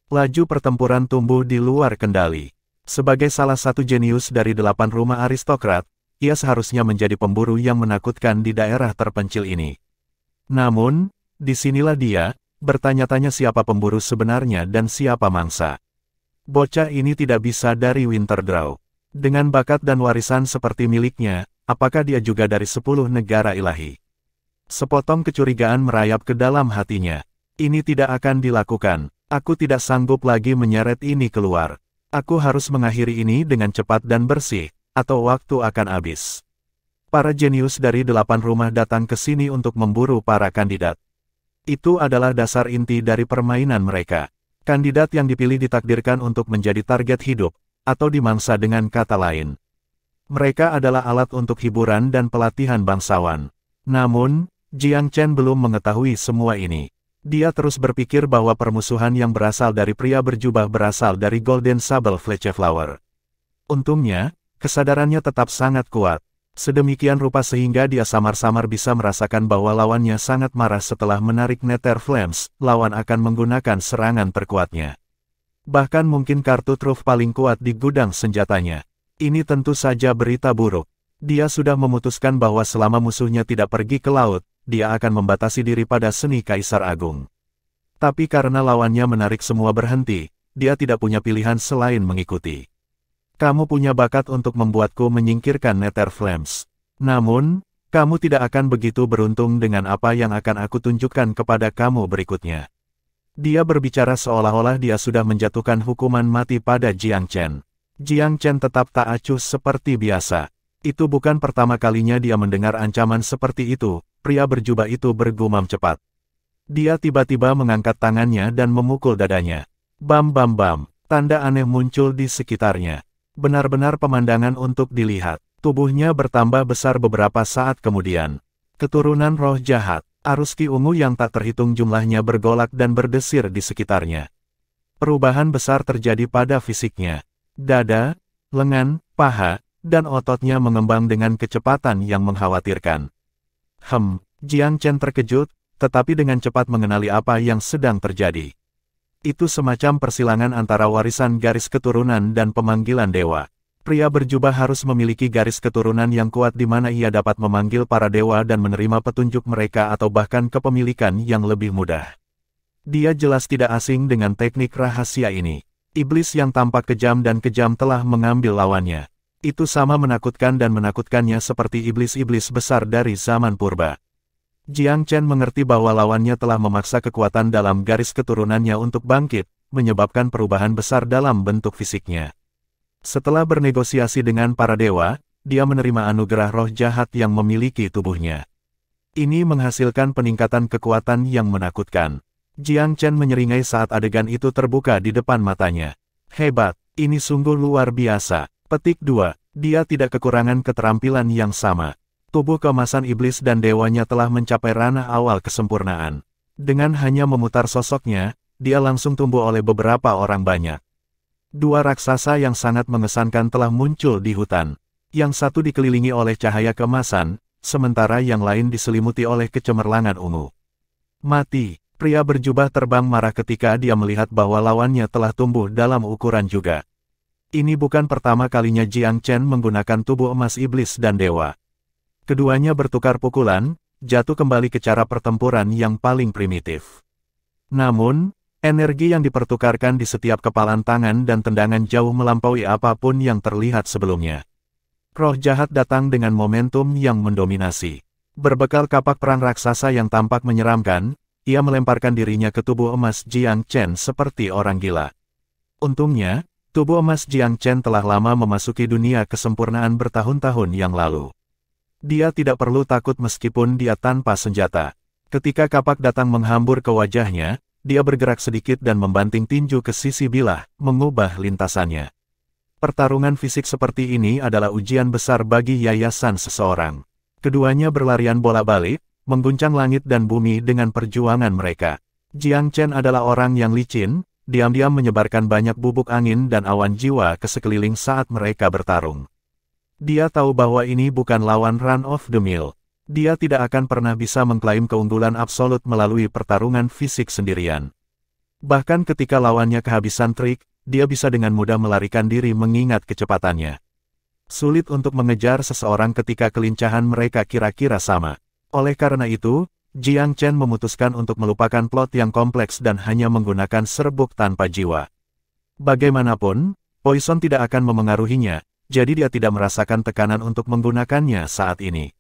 Laju pertempuran tumbuh di luar kendali. Sebagai salah satu jenius dari 8 rumah aristokrat, ia seharusnya menjadi pemburu yang menakutkan di daerah terpencil ini. Namun, disinilah dia, bertanya-tanya siapa pemburu sebenarnya dan siapa mangsa. Bocah ini tidak bisa dari Winterdraw. Dengan bakat dan warisan seperti miliknya, apakah dia juga dari 10 negara ilahi? Sepotong kecurigaan merayap ke dalam hatinya. Ini tidak akan dilakukan. Aku tidak sanggup lagi menyeret ini keluar. Aku harus mengakhiri ini dengan cepat dan bersih, atau waktu akan habis. Para jenius dari 8 rumah datang ke sini untuk memburu para kandidat. Itu adalah dasar inti dari permainan mereka. Kandidat yang dipilih ditakdirkan untuk menjadi target hidup, atau dimangsa dengan kata lain. Mereka adalah alat untuk hiburan dan pelatihan bangsawan. Namun, Jiang Chen belum mengetahui semua ini. Dia terus berpikir bahwa permusuhan yang berasal dari pria berjubah berasal dari Golden Sable Fletchflower. Untungnya, kesadarannya tetap sangat kuat. Sedemikian rupa sehingga dia samar-samar bisa merasakan bahwa lawannya sangat marah setelah menarik Nether Flames, lawan akan menggunakan serangan terkuatnya. Bahkan mungkin kartu truf paling kuat di gudang senjatanya. Ini tentu saja berita buruk. Dia sudah memutuskan bahwa selama musuhnya tidak pergi ke laut, dia akan membatasi diri pada seni Kaisar Agung. Tapi karena lawannya menarik semua berhenti, dia tidak punya pilihan selain mengikuti. Kamu punya bakat untuk membuatku menyingkirkan Nether Flames. Namun, kamu tidak akan begitu beruntung dengan apa yang akan aku tunjukkan kepada kamu berikutnya. Dia berbicara seolah-olah dia sudah menjatuhkan hukuman mati pada Jiang Chen. Jiang Chen tetap tak acuh seperti biasa. Itu bukan pertama kalinya dia mendengar ancaman seperti itu, pria berjubah itu bergumam cepat. Dia tiba-tiba mengangkat tangannya dan memukul dadanya. Bam bam bam, tanda aneh muncul di sekitarnya. Benar-benar pemandangan untuk dilihat. Tubuhnya bertambah besar beberapa saat kemudian. Keturunan roh jahat, arus ki ungu yang tak terhitung jumlahnya bergolak dan berdesir di sekitarnya. Perubahan besar terjadi pada fisiknya. Dada, lengan, paha, dan ototnya mengembang dengan kecepatan yang mengkhawatirkan. Jiang Chen terkejut, tetapi dengan cepat mengenali apa yang sedang terjadi. Itu semacam persilangan antara warisan garis keturunan dan pemanggilan dewa. Pria berjubah harus memiliki garis keturunan yang kuat di mana ia dapat memanggil para dewa dan menerima petunjuk mereka atau bahkan kepemilikan yang lebih mudah. Dia jelas tidak asing dengan teknik rahasia ini. Iblis yang tampak kejam dan kejam telah mengambil lawannya. Itu sama menakutkan dan menakutkannya seperti iblis-iblis besar dari zaman purba. Jiang Chen mengerti bahwa lawannya telah memaksa kekuatan dalam garis keturunannya untuk bangkit, menyebabkan perubahan besar dalam bentuk fisiknya. Setelah bernegosiasi dengan para dewa, dia menerima anugerah roh jahat yang memiliki tubuhnya. Ini menghasilkan peningkatan kekuatan yang menakutkan. Jiang Chen menyeringai saat adegan itu terbuka di depan matanya. Hebat, ini sungguh luar biasa. Petik 2, dia tidak kekurangan keterampilan yang sama. Tubuh keemasan iblis dan dewanya telah mencapai ranah awal kesempurnaan. Dengan hanya memutar sosoknya, dia langsung tumbuh oleh beberapa orang banyak. Dua raksasa yang sangat mengesankan telah muncul di hutan. Yang satu dikelilingi oleh cahaya keemasan, sementara yang lain diselimuti oleh kecemerlangan ungu. Mati, pria berjubah terbang marah ketika dia melihat bahwa lawannya telah tumbuh dalam ukuran juga. Ini bukan pertama kalinya Jiang Chen menggunakan tubuh emas iblis dan dewa. Keduanya bertukar pukulan, jatuh kembali ke cara pertempuran yang paling primitif. Namun, energi yang dipertukarkan di setiap kepalan tangan dan tendangan jauh melampaui apapun yang terlihat sebelumnya. Roh jahat datang dengan momentum yang mendominasi. Berbekal kapak perang raksasa yang tampak menyeramkan, ia melemparkan dirinya ke tubuh emas Jiang Chen seperti orang gila. Untungnya, tubuh emas Jiang Chen telah lama memasuki dunia kesempurnaan bertahun-tahun yang lalu. Dia tidak perlu takut meskipun dia tanpa senjata. Ketika kapak datang menghambur ke wajahnya, dia bergerak sedikit dan membanting tinju ke sisi bilah, mengubah lintasannya. Pertarungan fisik seperti ini adalah ujian besar bagi yayasan seseorang. Keduanya berlarian bolak-balik, mengguncang langit dan bumi dengan perjuangan mereka. Jiang Chen adalah orang yang licin, diam-diam menyebarkan banyak bubuk angin dan awan jiwa ke sekeliling saat mereka bertarung. Dia tahu bahwa ini bukan lawan run of the mill. Dia tidak akan pernah bisa mengklaim keunggulan absolut melalui pertarungan fisik sendirian. Bahkan ketika lawannya kehabisan trik, dia bisa dengan mudah melarikan diri mengingat kecepatannya. Sulit untuk mengejar seseorang ketika kelincahan mereka kira-kira sama. Oleh karena itu, Jiang Chen memutuskan untuk melupakan plot yang kompleks dan hanya menggunakan serbuk tanpa jiwa. Bagaimanapun, poison tidak akan memengaruhinya. Jadi dia tidak merasakan tekanan untuk menggunakannya saat ini.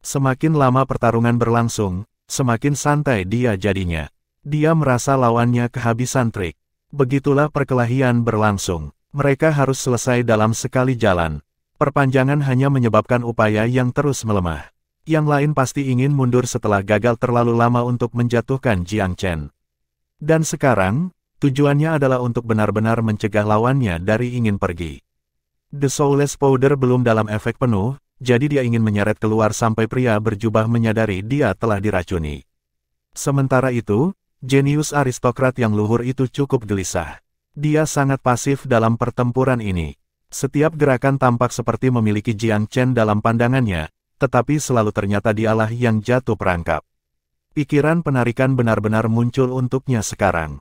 Semakin lama pertarungan berlangsung, semakin santai dia jadinya. Dia merasa lawannya kehabisan trik. Begitulah perkelahian berlangsung. Mereka harus selesai dalam sekali jalan. Perpanjangan hanya menyebabkan upaya yang terus melemah. Yang lain pasti ingin mundur setelah gagal terlalu lama untuk menjatuhkan Jiang Chen. Dan sekarang, tujuannya adalah untuk benar-benar mencegah lawannya dari ingin pergi. The Soulless Powder belum dalam efek penuh, jadi dia ingin menyeret keluar sampai pria berjubah menyadari dia telah diracuni. Sementara itu, jenius aristokrat yang luhur itu cukup gelisah. Dia sangat pasif dalam pertempuran ini. Setiap gerakan tampak seperti memiliki Jiang Chen dalam pandangannya, tetapi selalu ternyata dialah yang jatuh perangkap. Pikiran penarikan benar-benar muncul untuknya sekarang.